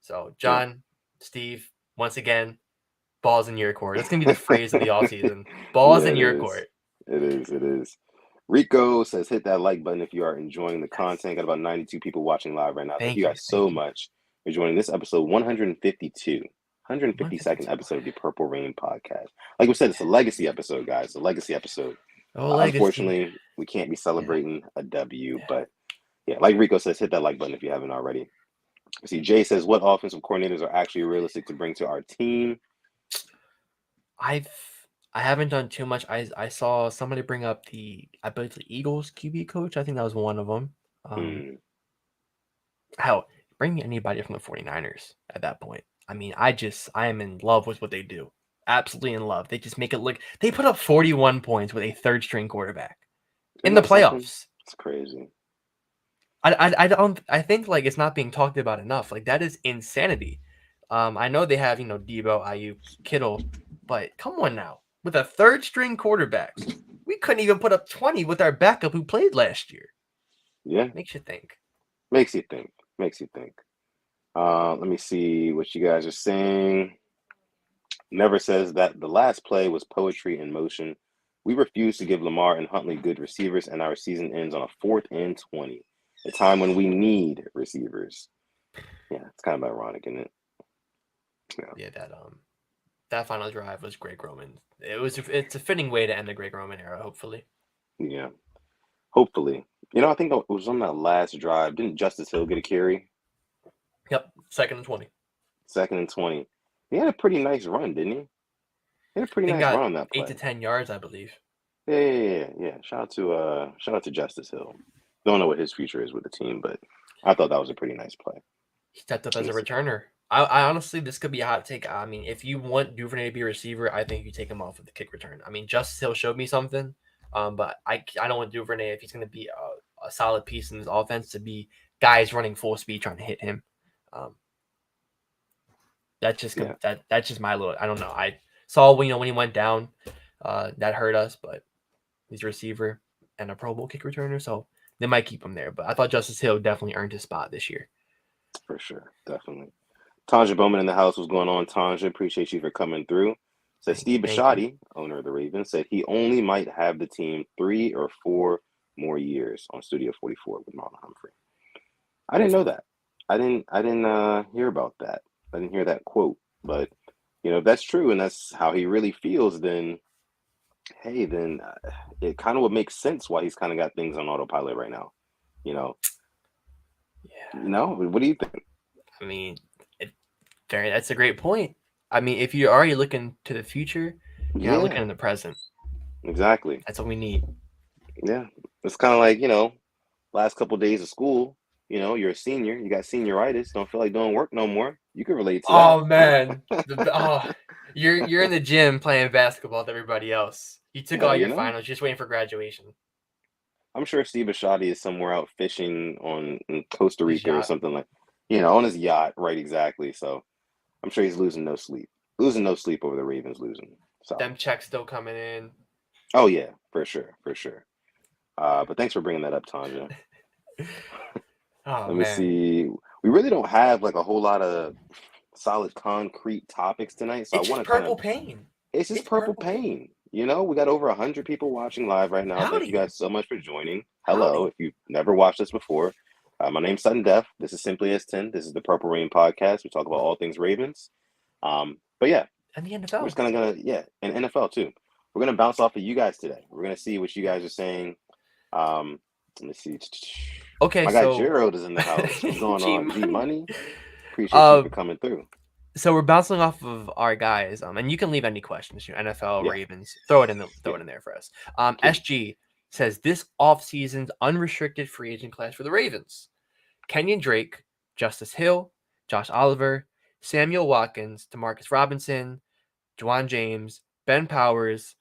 So, John, Steve, once again, balls in your court. That's going to be the phrase of the offseason. Balls in your court. It is. Rico says, hit that like button if you are enjoying the content. Got about 92 people watching live right now. Thank you guys so much for joining this episode 152, 152nd episode of the Purple Rain podcast. Like we said, it's a legacy episode, guys. It's a legacy episode. Unfortunately, we can't be celebrating a W, but yeah, like Rico says, hit that like button if you haven't already. See, Jay says, what offensive coordinators are actually realistic to bring to our team? I haven't done too much. I saw somebody bring up I believe the Eagles QB coach. I think that was one of them. Hmm. Hell, bring me anybody from the 49ers at that point. I mean, I am in love with what they do. Absolutely in love. They just make it look. They put up 41 points with a third string quarterback in Isn't the that something? playoffs. It's crazy. I don't. I think like it's not being talked about enough. Like that is insanity. I know they have Debo, Ayuk, Kittle, but come on now, with a third string quarterback, we couldn't even put up 20 with our backup who played last year. Yeah, Makes you think. makes you think. Makes you think. Let me see what you guys are saying. Never says that the last play was poetry in motion. We refuse to give Lamar and Huntley good receivers, and our season ends on a 4th and 20, a time when we need receivers. Yeah, it's kind of ironic, isn't it? Yeah. Yeah, that final drive was Greg Roman. It's a fitting way to end the Greg Roman era. Hopefully. Yeah. Hopefully. I think it was on that last drive. Didn't Justice Hill get a carry? Yep, 2nd and 20. 2nd and 20. He had a pretty nice run, didn't he? He had a I pretty think nice got run on that 8 to 10 yards, I believe. play. Yeah. Shout out to Justice Hill. Don't know what his future is with the team, but I thought that was a pretty nice play. He stepped up Let as me a see. returner. I honestly, this could be a hot take. I mean, if you want Duvernay to be a receiver, I think you take him off with the kick return. I mean, Justice Hill showed me something, but I don't want Duvernay if he's going to be a solid piece in this offense to be guys running full speed trying to hit him. Um, that's just Yeah. that's just my little. I don't know. I saw when he went down, that hurt us, but he's a receiver and a Pro Bowl kick returner, so they might keep him there. But I thought Justice Hill definitely earned his spot this year. For sure. Definitely. Tanja Bowman in the house. What's going on, Tanja? Appreciate you for coming through. Said Steve Thank you. Bisciotti, owner of the Ravens, said he only might have the team 3 or 4 more years on Studio 44 with Marlon Humphrey. I didn't know that. I didn't hear about that. I didn't hear that quote. But if that's true and that's how he really feels, then hey, then it kind of would make sense why he's kind of got things on autopilot right now. You know, Yeah. What do you think? I mean, that's a great point. I mean, if you're already looking to the future, you're not looking Yeah, in the present. exactly. That's what we need. Yeah, it's kind of like last couple of days of school. You're a senior, you got senioritis, don't feel like doing work no more. You can relate to that. Oh man, you're in the gym playing basketball with everybody else. You took Yeah, all your finals, just waiting for graduation. I'm sure Steve Ashadi is somewhere out fishing in Costa His Rica or yacht, something on his yacht, right? Exactly. So I'm sure he's losing no sleep over the Ravens losing. So, them checks still coming in. oh yeah, for sure, for sure. But thanks for bringing that up, Tanja. Oh Let me man, see. We really don't have like a whole lot of solid concrete topics tonight, so I it's want just to kind of purple pain. it's just It's purple purple pain. pain. We got over 100 people watching live right now. Thank you Howdy, guys so much for joining. Hello, howdy. if you've never watched us before. My name's Sutton Def. This is Simply S10. This is the Purple Rain podcast. We talk about all things Ravens. But yeah, And the we're NFL. just gonna and NFL too. We're gonna bounce off of you guys today. We're gonna see what you guys are saying. Um, let me see. Okay, My guy so Gerald is in the house. What's going G on? G Money. Money. Appreciate you for Um, coming through. so we're bouncing off of our guys, and you can leave any questions, NFL, Yeah, Ravens, throw it yeah. in there for us. Please. SG says this offseason's unrestricted free agent class for the Ravens: Kenyon Drake, Justice Hill, Josh Oliver, Samuel Watkins, Demarcus Robinson, Juwan James, Ben Powers,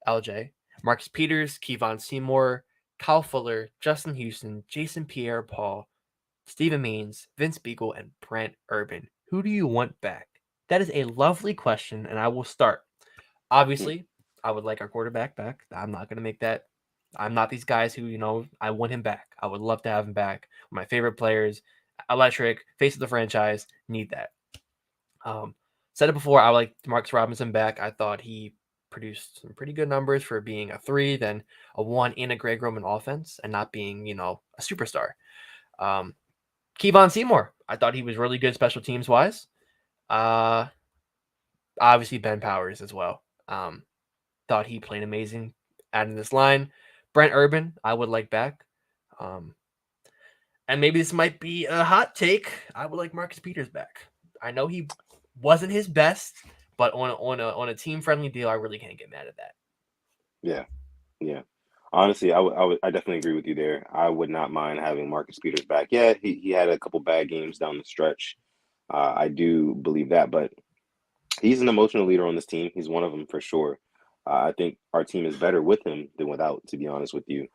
LJ, Marcus Peters, Kevon Seymour, Kyle Fuller, Justin Houston, Jason Pierre-Paul, Stephen Means, Vince Beagle, and Brent Urban. Who do you want back? That is a lovely question, and I will start. Hmm. Obviously, I would like our quarterback back. I'm not going to make that. I'm not these guys who, I want him back. I would love to have him back. My favorite players, electric, face of the franchise, need that. Um, Said it before, I like Demarcus Robinson back. I thought he produced some pretty good numbers for being a 3, then a 1 in a Greg Roman offense, and not being, a superstar. Um, Kevon Seymour, I thought he was really good special teams wise. Uh, Obviously Ben Powers as well. Thought he played amazing adding this line. Brent Urban, I would like back. Um, and maybe this might be a hot take. I would like Marcus Peters back. I know he wasn't his best, But on a team friendly deal, I really can't get mad at that. Yeah, yeah. Honestly, I definitely agree with you there. I would not mind having Marcus Peters back. Yeah, he had a couple bad games down the stretch. I do believe that, but he's an emotional leader on this team. He's one of them for sure. I think our team is better with him than without, to be honest with you.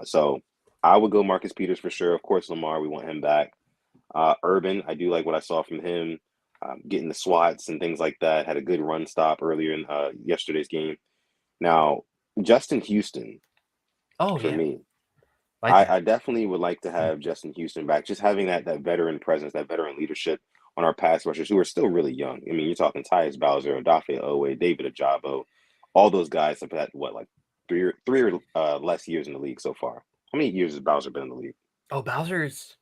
So I would go Marcus Peters for sure. Of course, Lamar, we want him back. Urban, I do like what I saw from him, getting the swats and things like that. Had a good run stop earlier in yesterday's game. Now, Justin Houston, Oh for yeah, me, like I that. definitely would like to have Justin Houston back. Just having that veteran presence, that veteran leadership on our pass rushers who are still really young. I mean, you're talking Tyus Bowser, Odafe Owe, David Ajabo, all those guys have had what, like three or less years in the league so far. How many years has Bowser been in the league? Oh, Bowser's.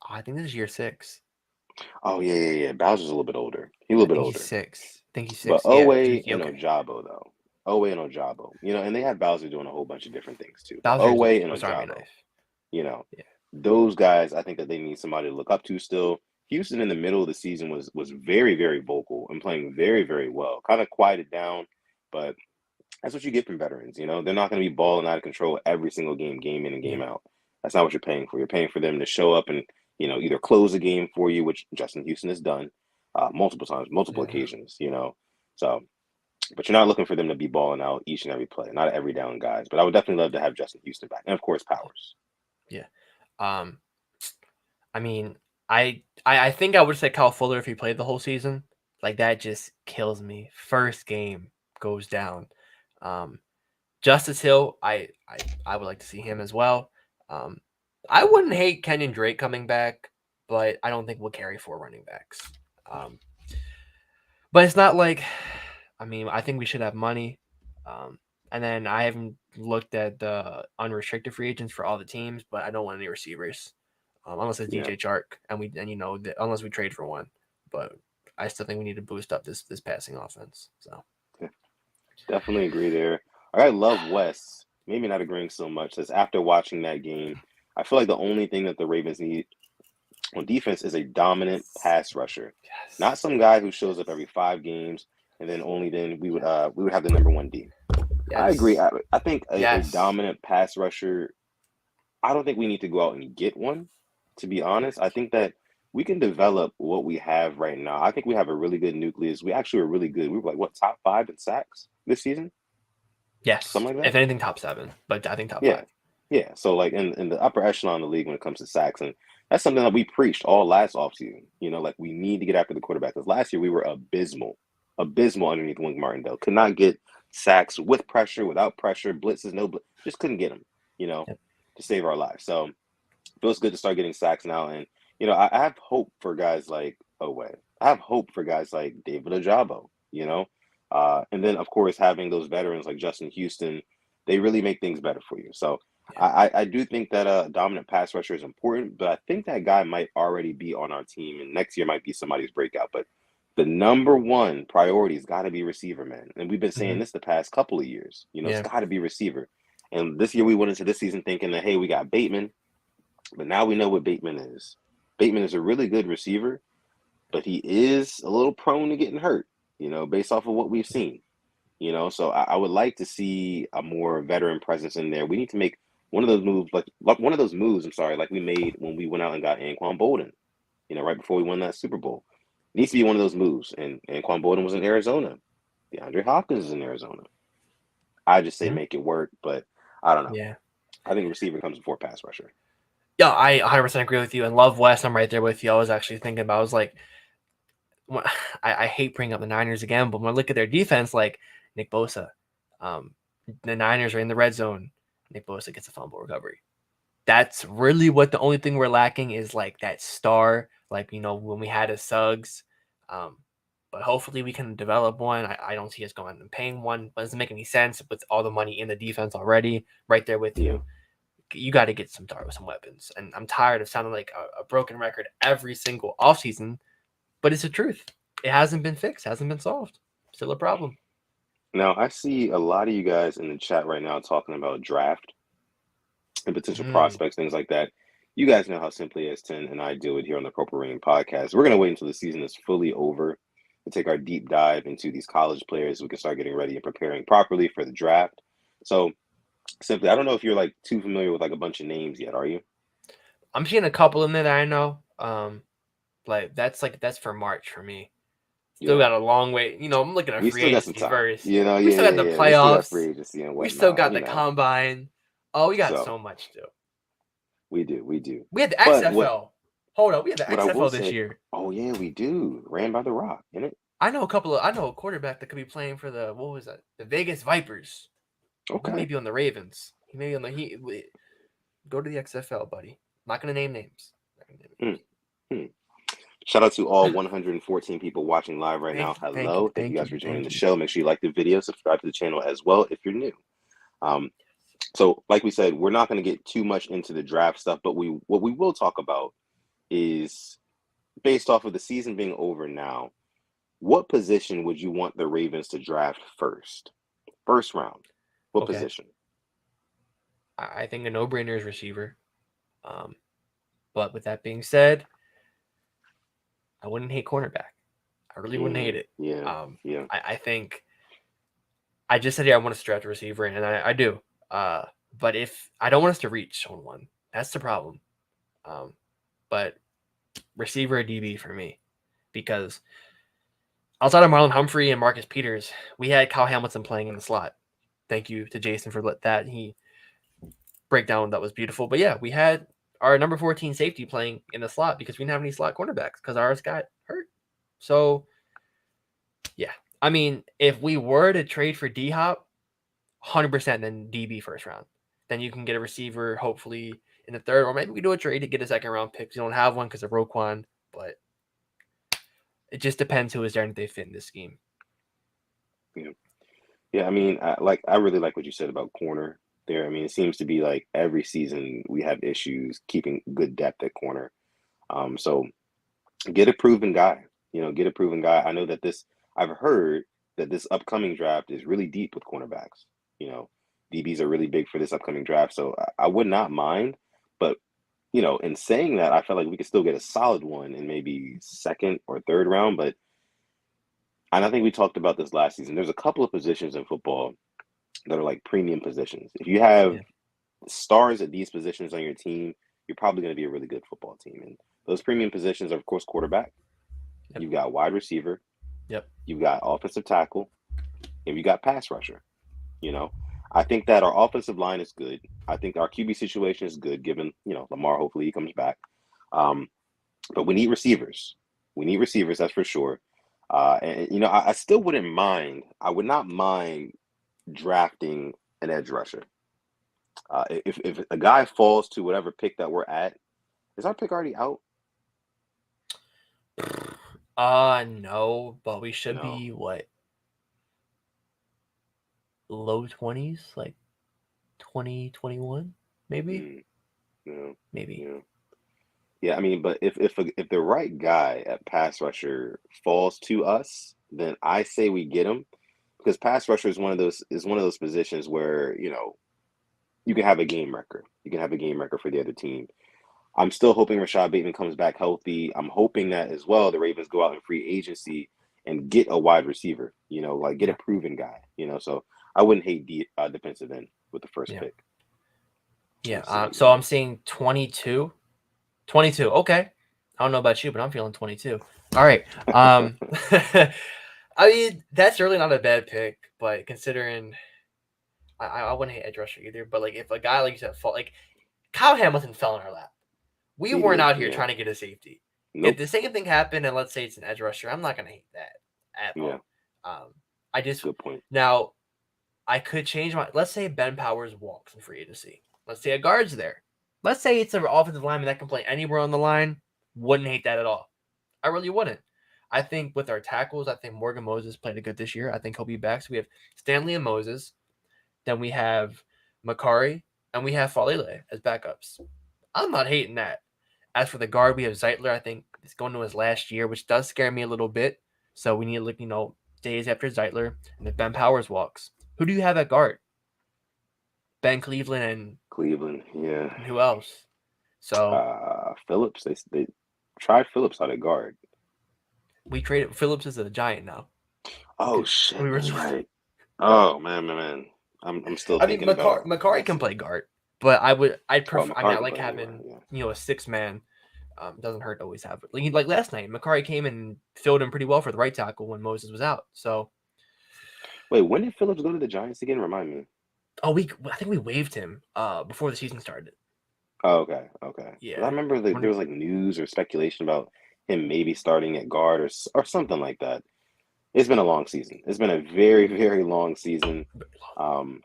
Oh, I think this is year 6. Oh yeah. Bowser's a little bit older. He's a little I bit think he's older. 6. I think he's But 6. Yeah. Owe and Okay. Ojabo though. Owe and Ojabo. And they have Bowser doing a whole bunch of different things too. But Bowser's Owe a and Swiss Army Ojabo. knife. You know, Yeah. those guys, I think that they need somebody to look up to still. Houston in the middle of the season was very, very vocal and playing very, very well. Kind of quieted down, but that's what you get from veterans. They're not going to be balling out of control every single game, game in and game Yeah. out. That's not what you're paying for. You're paying for them to show up and either close a game for you, which Justin Houston has done multiple times, multiple Yeah. occasions. So, but you're not looking for them to be balling out each and every play, not every down guys. But I would definitely love to have Justin Houston back, and of course Powers. Yeah. Um. I mean, I think I would say Kyle Fuller if he played the whole season. Like that just kills me. First game goes down. Um. Justice Hill, I would like to see him as well. Um. I wouldn't hate Kenyon Drake coming back, but I don't think we'll carry 4 running backs. Um. But it's not like, I mean, I think we should have money. Um, and then I haven't looked at the unrestricted free agents for all the teams, but I don't want any receivers, unless it's Yeah. DJ Chark, unless we trade for one. But I still think we need to boost up this passing offense. So Definitely agree there. I love Wes. Maybe not agreeing so much. As after watching that game, I feel like the only thing that the Ravens need on defense is a dominant pass rusher, not yes, some guy who shows up every 5 games and then only then we would have the number one D. I agree. yes, I think a yes, dominant pass rusher. I don't think we need to go out and get one. To be honest, I think that we can develop what we have right now. I think we have a really good nucleus. We actually are really good. We were like what, top 5 in sacks this season, yes. something like If that. anything, top 7, but I think top Yeah, 5. yeah. So like in the upper echelon of the league when it comes to sacks, and that's something that we preached all last offseason. Like we need to get after the quarterback because last year we were abysmal underneath Wink Martindale. Could not get sacks with pressure, without pressure, blitzes, no blitz, just couldn't get them. You know, Yep. to save our lives. So feels good to start getting sacks now, and I have hope for guys like Owe. I have hope for guys like David Ajabo. And then of course having those veterans like Justin Houston, they really make things better for you. So Yeah. I do think that a dominant pass rusher is important, but I think that guy might already be on our team, and next year might be somebody's breakout. But the number one priority has got to be receiver, man. And we've been saying Hmm. this the past couple of years. It's Yeah. got to be receiver. And this year we went into this season thinking that hey, we got Bateman, but now we know what Bateman is. Bateman is a really good receiver, but he is a little prone to getting hurt, based off of what we've seen. So I would like to see a more veteran presence in there. We need to make one of those moves, like one of those moves, I'm sorry, like we made when we went out and got Anquan Bolden, right before we won that Super Bowl. It needs to be one of those moves. And Anquan Bolden was in Arizona. DeAndre Hopkins is in Arizona. I just say Mhm. make it work, but I don't know. Yeah. I think receiver comes before pass rusher. Yeah, I 100% agree with you. And love West, I'm right there with you. I was actually thinking about, I was like, I hate bringing up the Niners again, but when I look at their defense, like Nick Bosa, um, the Niners are in the red zone. Nick Bosa gets a fumble recovery. That's really what the only thing we're lacking is like that star, like, when we had a Suggs. Um, but hopefully we can develop one. I don't see us going and paying one, but it doesn't make any sense with all the money in the defense already. Right there with Yeah. you. You got to get some weapons. And I'm tired of sounding like a broken record every single offseason, but it's the truth. It hasn't been fixed, hasn't been solved. Still a problem. Now, I see a lot of you guys in the chat right now talking about draft and potential Mm, prospects, things like that. You guys know how Simply S10 and I do it here on the Purple Rain podcast. We're going to wait until the season is fully over to take our deep dive into these college players. We can start getting ready and preparing properly for the draft. So simply, I don't know if you're like too familiar with like a bunch of names yet, are you? I'm seeing a couple in there that I know. That's for March for me. Still Yeah. got a long way. I'm looking at We free still got some agency time. first. You know, We yeah, still got yeah, the yeah. We still got playoffs. free agency and We still whatnot, got you the know. combine. Oh, we got So so much to do. we do. We had the But what XFL. Hold up, we had the what I will XFL this say, year. oh yeah, we do. Ran by the Rock, innit? I know a quarterback that could be playing for what was that? The Vegas Vipers. He may Okay. be on the Ravens. He may be on the go to the XFL, buddy. I'm not gonna name names. Not gonna name Hmm. names. Hmm. Shout out to all 114 people watching live right now. Thank you, Hello. Thank you thank guys you, for joining thank the you. show. Make sure you like the video, subscribe to the channel as well if you're new. Um, so like we said, we're not going to get too much into the draft stuff, but what we will talk about is based off of the season being over now, what position would you want the Ravens to draft first? First round. What Okay, position? I think a no-brainer is receiver. Um, but with that being said, I wouldn't hate cornerback. I really wouldn't hate Mm, it. yeah, yeah. I think I just said here I want to draft a receiver, and I do. But if I don't want us to reach on one, that's the problem. Um, but receiver or DB for me, because outside of Marlon Humphrey and Marcus Peters, we had Kyle Hamilton playing in the slot. Thank you to Jason for that. He breakdown that was beautiful. But yeah, we had our number 14 safety playing in the slot because we didn't have any slot cornerbacks because ours got hurt. So yeah, I mean, if we were to trade for D Hop, 100% then DB first round. Then you can get a receiver hopefully in the third, or maybe we do a trade to get a second round pick. You don't have one because of Roquan, but it just depends who is there and if they fit in this scheme. Yeah. Yeah, I mean, I really like what you said about corner there. I mean, it seems to be like every season we have issues keeping good depth at corner. So get a proven guy. Get a proven guy. I know that I've heard that this upcoming draft is really deep with cornerbacks. You know, DBs are really big for this upcoming draft, so I would not mind. But in saying that, I feel like we could still get a solid one in maybe second or third round. And I think we talked about this last season. There's a couple of positions in football that are like premium positions. If you have Yeah. stars at these positions on your team, you're probably going to be a really good football team. And those premium positions are, of course, quarterback. Yep. You've got wide receiver. Yep. You've got offensive tackle. And you got pass rusher. You know, I think that our offensive line is good. I think our QB situation is good, given Lamar. Hopefully, he comes back. But we need receivers. We need receivers, that's for sure. And I still wouldn't mind. I would not mind drafting an edge rusher. If a guy falls to whatever pick that we're at, is our pick already out? No, but we should No. be what, low 20s, like 2021, maybe. Mm, no. Maybe. Yeah. Yeah. I mean, but if the right guy at pass rusher falls to us, then I say we get him because pass rusher is one of those positions where you can have a game record. You can have a game record for the other team. I'm still hoping Rashad Bateman comes back healthy. I'm hoping that as well the Ravens go out in free agency and get a wide receiver, like get a Yeah. proven guy, so I wouldn't hate defensive end with the first Yeah. pick. Yeah. Let's see. So I'm seeing 22. 22. Okay. I don't know about you, but I'm feeling 22. All right. I mean, that's really not a bad pick, but considering I wouldn't hate edge rusher either. But like if a guy like you said fall, like Kyle Hamilton fell in our lap. We He weren't did, out here yeah. trying to get a safety. If Nope. the same thing happened, and let's say it's an edge rusher, I'm not gonna hate that at Yeah, all. I just good point. now I could change my. Let's say Ben Powers walks in free agency. Let's say a guard's there. Let's say it's an offensive lineman that can play anywhere on the line. Wouldn't hate that at all. I really wouldn't. I think with our tackles, I think Morgan Moses played a good this year. I think he'll be back. So we have Stanley and Moses. Then we have Makari and we have Falele as backups. I'm not hating that. As for the guard, we have Zeitler. I think it's going to his last year, which does scare me a little bit. So we need to look, days after Zeitler. And if Ben Powers walks, who do you have at guard? Ben Cleveland Cleveland, yeah. and who else? So Phillips, they tried Phillips out at guard. We traded Phillips as a Giant now. Oh We shit, that's released. right. Oh man. I'm still I mean, thinking about Macari that can play season. guard, but I'd Oh, prefer. I mean, McCarr I can like play anywhere. having Yeah. a 6-man. Doesn't hurt to always have it. Like last night, Macari came and filled in pretty well for the right tackle when Moses was out. So, Wait, when did Phillips go to the Giants again? Remind me. I think we waived him before the season started. Oh, okay. 'Cause I Yeah. remember that there was like news or speculation about him maybe starting at guard or something like that. It's been a long season. It's been a very, very long season. Um,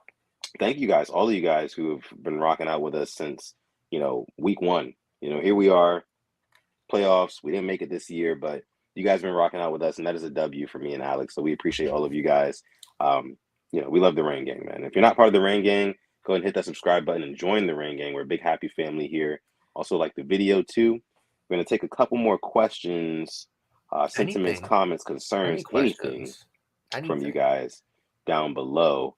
Thank you guys, all of you guys who have been rocking out with us since, week one. Here we are, playoffs. We didn't make it this year, but you guys have been rocking out with us, and that is a W for me and Alex. So we appreciate all of you guys. Um, we love the Rain Gang, man. If you're not part of the Rain Gang, go ahead and hit that subscribe button and join the Rain Gang. We're a big happy family here. Also, like the video too. We're gonna take a couple more questions, sentiments, Anything. comments, Any concerns, anything questions? from you Anything. guys down below.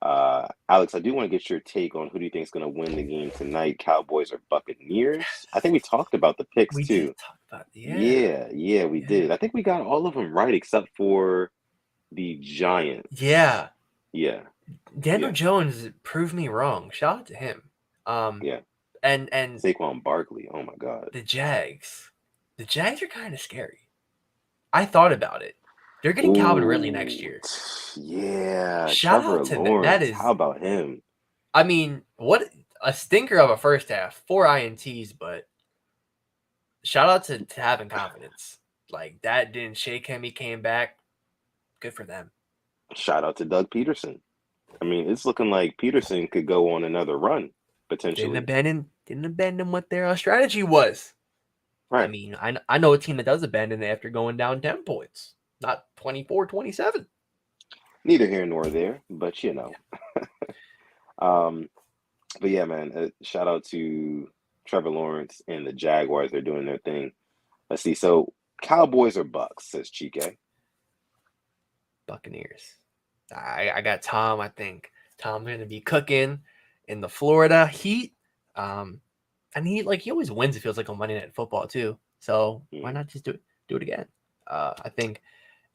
Alex, I do want to get your take on who do you think is going to win the game tonight, Cowboys or Buccaneers? I think we talked about the picks We did too. talk about Yeah, we yeah. did. I think we got all of them right except for the Giants. Yeah. Yeah, Daniel yeah, Jones proved me wrong. Shout out to him. Um, yeah. and Saquon Barkley. Oh my God. the Jags. The Jags are kind of scary. I thought about it. They're getting Calvin Ridley next Ooh, year. yeah. Shout Trevor out to that. That Lawrence. is, How about him? I mean, what a stinker of a first half. 4 INTs, but shout out to having confidence. Like that didn't shake him. He came back. Good for them. Shout out to Doug Peterson. I mean, it's looking like Peterson could go on another run potentially. Didn't abandon what their strategy was. I Right. mean, I know a team that does abandon it after going down 10 points, not 24-27. Neither here nor there, but Um, but yeah, man, shout out to Trevor Lawrence and the Jaguars. They're doing their thing. Let's see. So, Cowboys or Bucks, says Chike. Buccaneers. I got Tom. I think Tom's going to be cooking in the Florida Heat. And he always wins. It feels like on Monday Night Football too. So why Mm, not just do it again? I think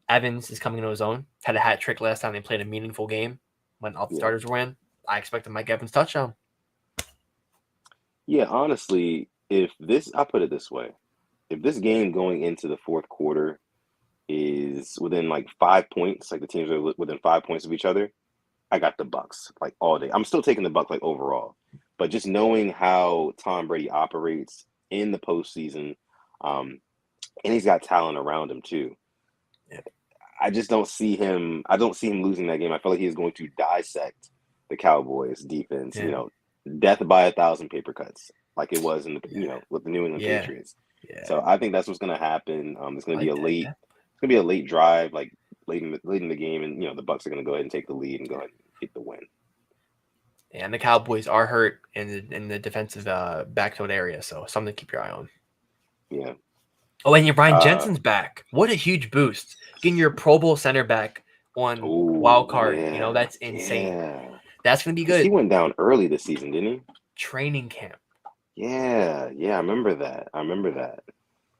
Evans is coming into his own. Had a hat trick last time they played a meaningful game when all the yeah. starters were in. I expect a Mike Evans touchdown. Yeah, honestly, I put it this way. If this game going into the fourth quarter is within like 5 points, like the teams are within 5 points of each other, I got the Bucks like all day. I'm still taking the Bucks like overall, but just knowing how Tom Brady operates in the postseason, um, and he's got talent around him too. Yeah. I just don't see him. I don't see him losing that game. I feel like he's going to dissect the Cowboys defense. Yeah. Death by 1,000 paper cuts, like it was in the Yeah. with the New England Yeah. Patriots. Yeah. So I think that's what's going to happen. It's going I to be like a that. late. Yeah. It's going to be a late drive, like late in the game, and the Bucks are going to go ahead and take the lead and go ahead and get the win. And the Cowboys are hurt in the defensive backfield area, so something to keep your eye on. Yeah. Oh, and your Brian Jensen's back. What a huge boost. Getting your Pro Bowl center back on wild card. Yeah. That's insane. Yeah. That's going to be Because he good. went down early this season, didn't he? Training camp. Yeah. I remember that.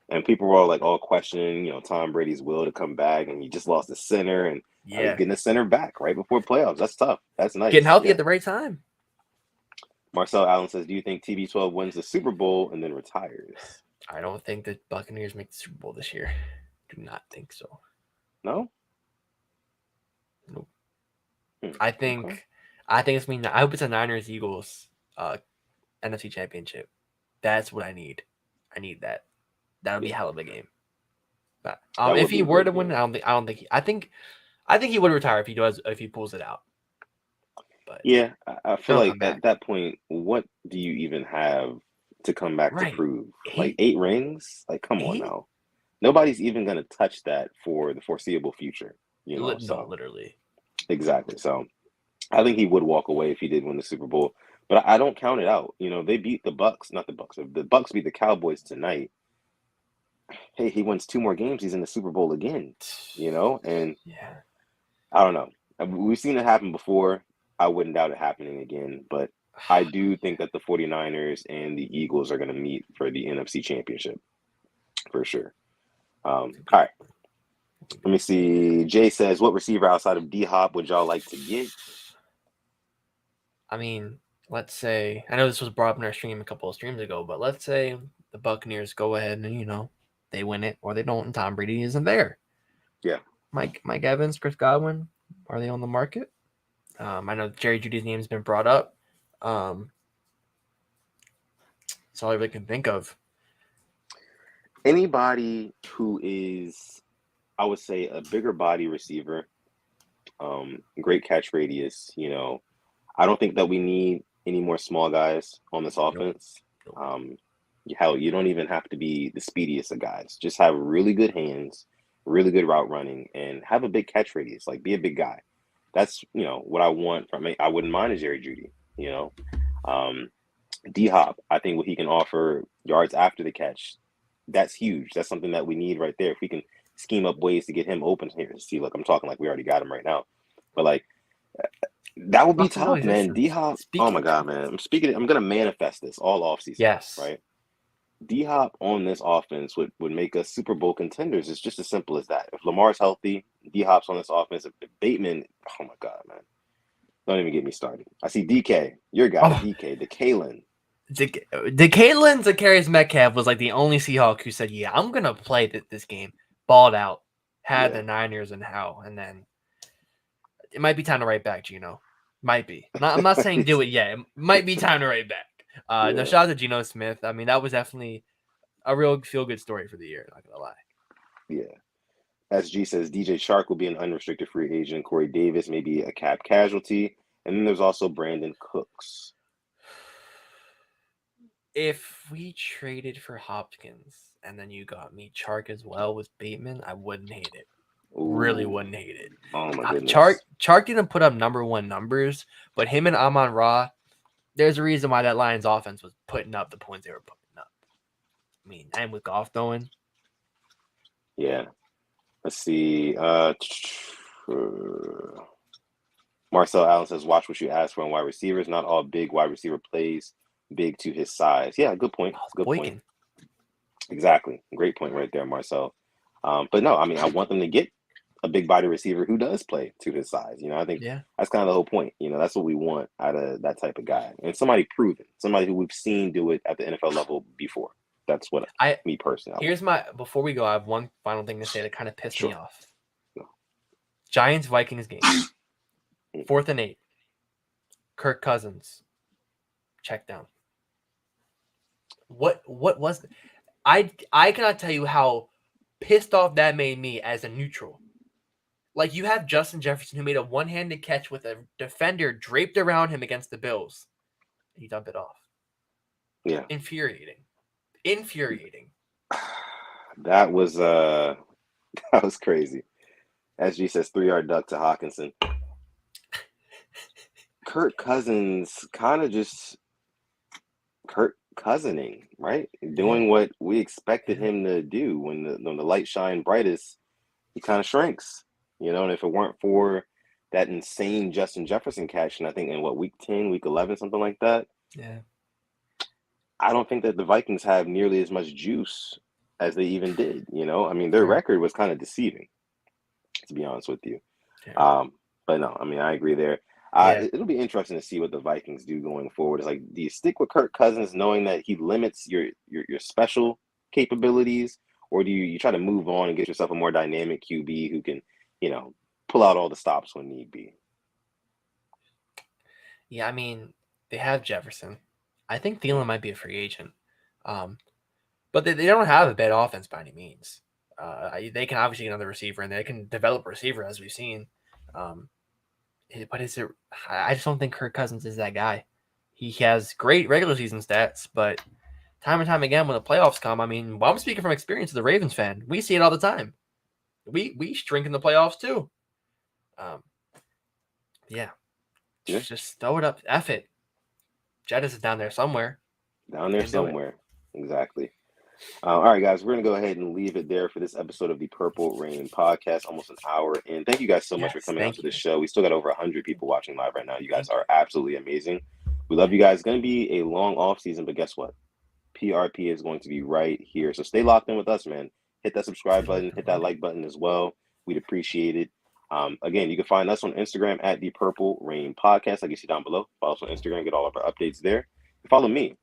And people were all questioning, Tom Brady's will to come back, and he just lost the center, and now he's Yeah. getting a center back right before playoffs. That's tough. That's Getting nice. healthy Yeah. at the right time. Marcel Allen says, "Do you think TB12 wins the Super Bowl and then retires?" I don't think the Buccaneers make the Super Bowl this year. Do not think so. No. Nope. Hmm. I think Okay. it's me. I hope it's a Niners Eagles NFC Championship. That's what I need. I need that. That would be a hell of a game. But That if would be he a were great to win, game. I don't think I think he would retire if he pulls it out. But Yeah, I feel he'll like come at back. that point, what do you even have to come back to Right. prove? Like 8 8 rings? Like, come on 8? now. Nobody's even going to touch that for the foreseeable future, No, so literally. exactly. So I think he would walk away if he did win the Super Bowl, but I don't count it out. They beat the Bucks, not the Bucks. If the Bucks beat the Cowboys tonight, hey, he wins 2 more games, he's in the Super Bowl again, and Yeah. I don't know. We've seen it happen before. I wouldn't doubt it happening again, but I do think that the 49ers and the Eagles are going to meet for the NFC Championship for sure. All right. Let me see. Jay says, what receiver outside of D-Hop would y'all like to get? I mean, let's say, I know this was brought up in our stream a couple of streams ago, but let's say the Buccaneers go ahead and, they win it or they don't, and Tom Brady isn't there. Yeah. Mike Evans, Chris Godwin, are they on the market? I know Jerry Jeudy's name's been brought up. That's all I really can think of. Anybody who is, I would say, a bigger body receiver, great catch radius. I don't think that we need any more small guys on this offense. Nope. Hell, you don't even have to be the speediest of guys. Just have really good hands, really good route running, and have a big catch radius. Like, be a big guy. That's, what I want from me. I wouldn't mind a Jerry Jeudy, D-Hop, I think what he can offer yards after the catch, that's huge. That's something that we need right there. If we can scheme up ways to get him open here. See, look, I'm talking like we already got him right now. But, like, that would be tough, man. D-Hop, oh, my God, man. I'm going to manifest this all offseason. Yes. Right? D-Hop on this offense would make us Super Bowl contenders. It's just as simple as that. If Lamar's healthy, D-Hop's on this offense. If Bateman, oh, my God, man. Don't even get me started. I see DK, your guy, DK, DeKalen. DeKalen Zacharias Metcalf was like the only Seahawk who said, yeah, I'm going to play this game. Balled out. Had the Niners and how. And then it might be time to write back, Geno. Might be. I'm not saying do it yet. It might be time to write back. No, shout out to Geno Smith. I mean, that was definitely a real feel-good story for the year. Not going to lie. Yeah. SG says DJ Chark will be an unrestricted free agent. Corey Davis may be a cap casualty. And then there's also Brandon Cooks. If we traded for Hopkins and then you got me Chark as well with Bateman, I wouldn't hate it. Ooh. Really wouldn't hate it. Oh, my goodness. Chark didn't put up number one numbers, but him and Amon-Ra, there's a reason why that Lions offense was putting up the points they were putting up. I mean, and with Goff going. Yeah. Let's see. Marcel Allen says, watch what you ask for on wide receivers. Not all big wide receiver plays big to his size. Yeah, good point. Good point. Exactly. Great point right there, Marcel. But no, I mean, I want them to get a big body receiver who does play to his size. I think that's kind of the whole point. That's what we want out of that type of guy. And somebody proven, somebody who we've seen do it at the NFL level before. That's what me personally. Before we go, I have one final thing to say that kind of pissed me off. Giants-Vikings game. 4th and 8. Kirk Cousins. Check down. What was I cannot tell you how pissed off that made me as a neutral. Like, you have Justin Jefferson who made a one-handed catch with a defender draped around him against the Bills. He dumped it off. Yeah. Infuriating. That was crazy. SG says 3-yard duck to Hawkinson. Kirk Cousins kind of just Kirk Cousining, right? Doing what we expected him to do when the light shine brightest, he kind of shrinks, and if it weren't for that insane Justin Jefferson catch, and I think in week 10, week 11, something like that. Yeah. I don't think that the Vikings have nearly as much juice as they even did, I mean, their record was kind of deceiving, to be honest with you. Yeah. But no, I mean, I agree there. It'll be interesting to see what the Vikings do going forward. It's like, do you stick with Kirk Cousins knowing that he limits your special capabilities, or do you try to move on and get yourself a more dynamic QB who can, pull out all the stops when need be? Yeah, I mean, they have Jefferson. I think Thielen might be a free agent. But they don't have a bad offense by any means. They can obviously get another receiver, and they can develop a receiver, as we've seen. But I just don't think Kirk Cousins is that guy. He has great regular season stats, but time and time again, when the playoffs come, I mean, I'm speaking from experience as a Ravens fan. We see it all the time. We shrink in the playoffs too. Just throw it up. F it. Jettis is down there somewhere. Exactly. All right, guys, we're going to go ahead and leave it there for this episode of the Purple Rain podcast, almost an hour in. Thank you guys so much for coming out to the show. We still got over 100 people watching live right now. You guys are absolutely amazing. We love you guys. It's going to be a long off season, but guess what? PRP is going to be right here. So stay locked in with us, man. Hit that subscribe button, hit that like button as well. We'd appreciate it. Again, you can find us on Instagram at the Purple Rain Podcast. I can see down below. Follow us on Instagram, get all of our updates there. Follow me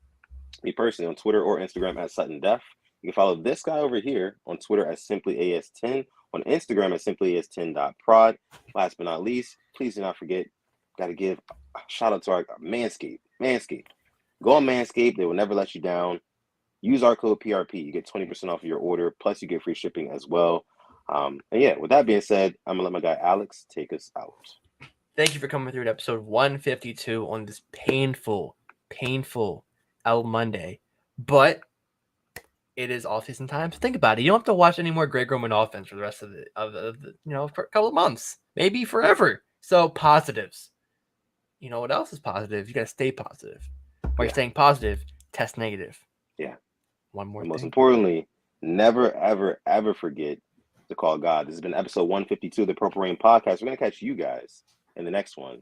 personally, on Twitter or Instagram at Sutton Def. You can follow this guy over here on Twitter at SimplyAS10, on Instagram at SimplyAS10.prod. Last but not least, please do not forget, got to give a shout out to our Manscaped. Manscaped. Go on Manscaped. They will never let you down. Use our code PRP. You get 20% off of your order, plus you get free shipping as well. And yeah, with that being said, I'm going to let my guy Alex take us out. Thank you for coming through to episode 152 on this painful L Monday. But it is off-season time, so think about it. You don't have to watch any more Greg Roman offense for the rest of the for a couple of months, maybe forever. So positives. You know what else is positive? You got to stay positive. While you're staying positive, test negative. Yeah. One more and thing. Most importantly, never, ever, ever forget to call God. This has been episode 152 of the Purple Rain Podcast. We're going to catch you guys in the next one.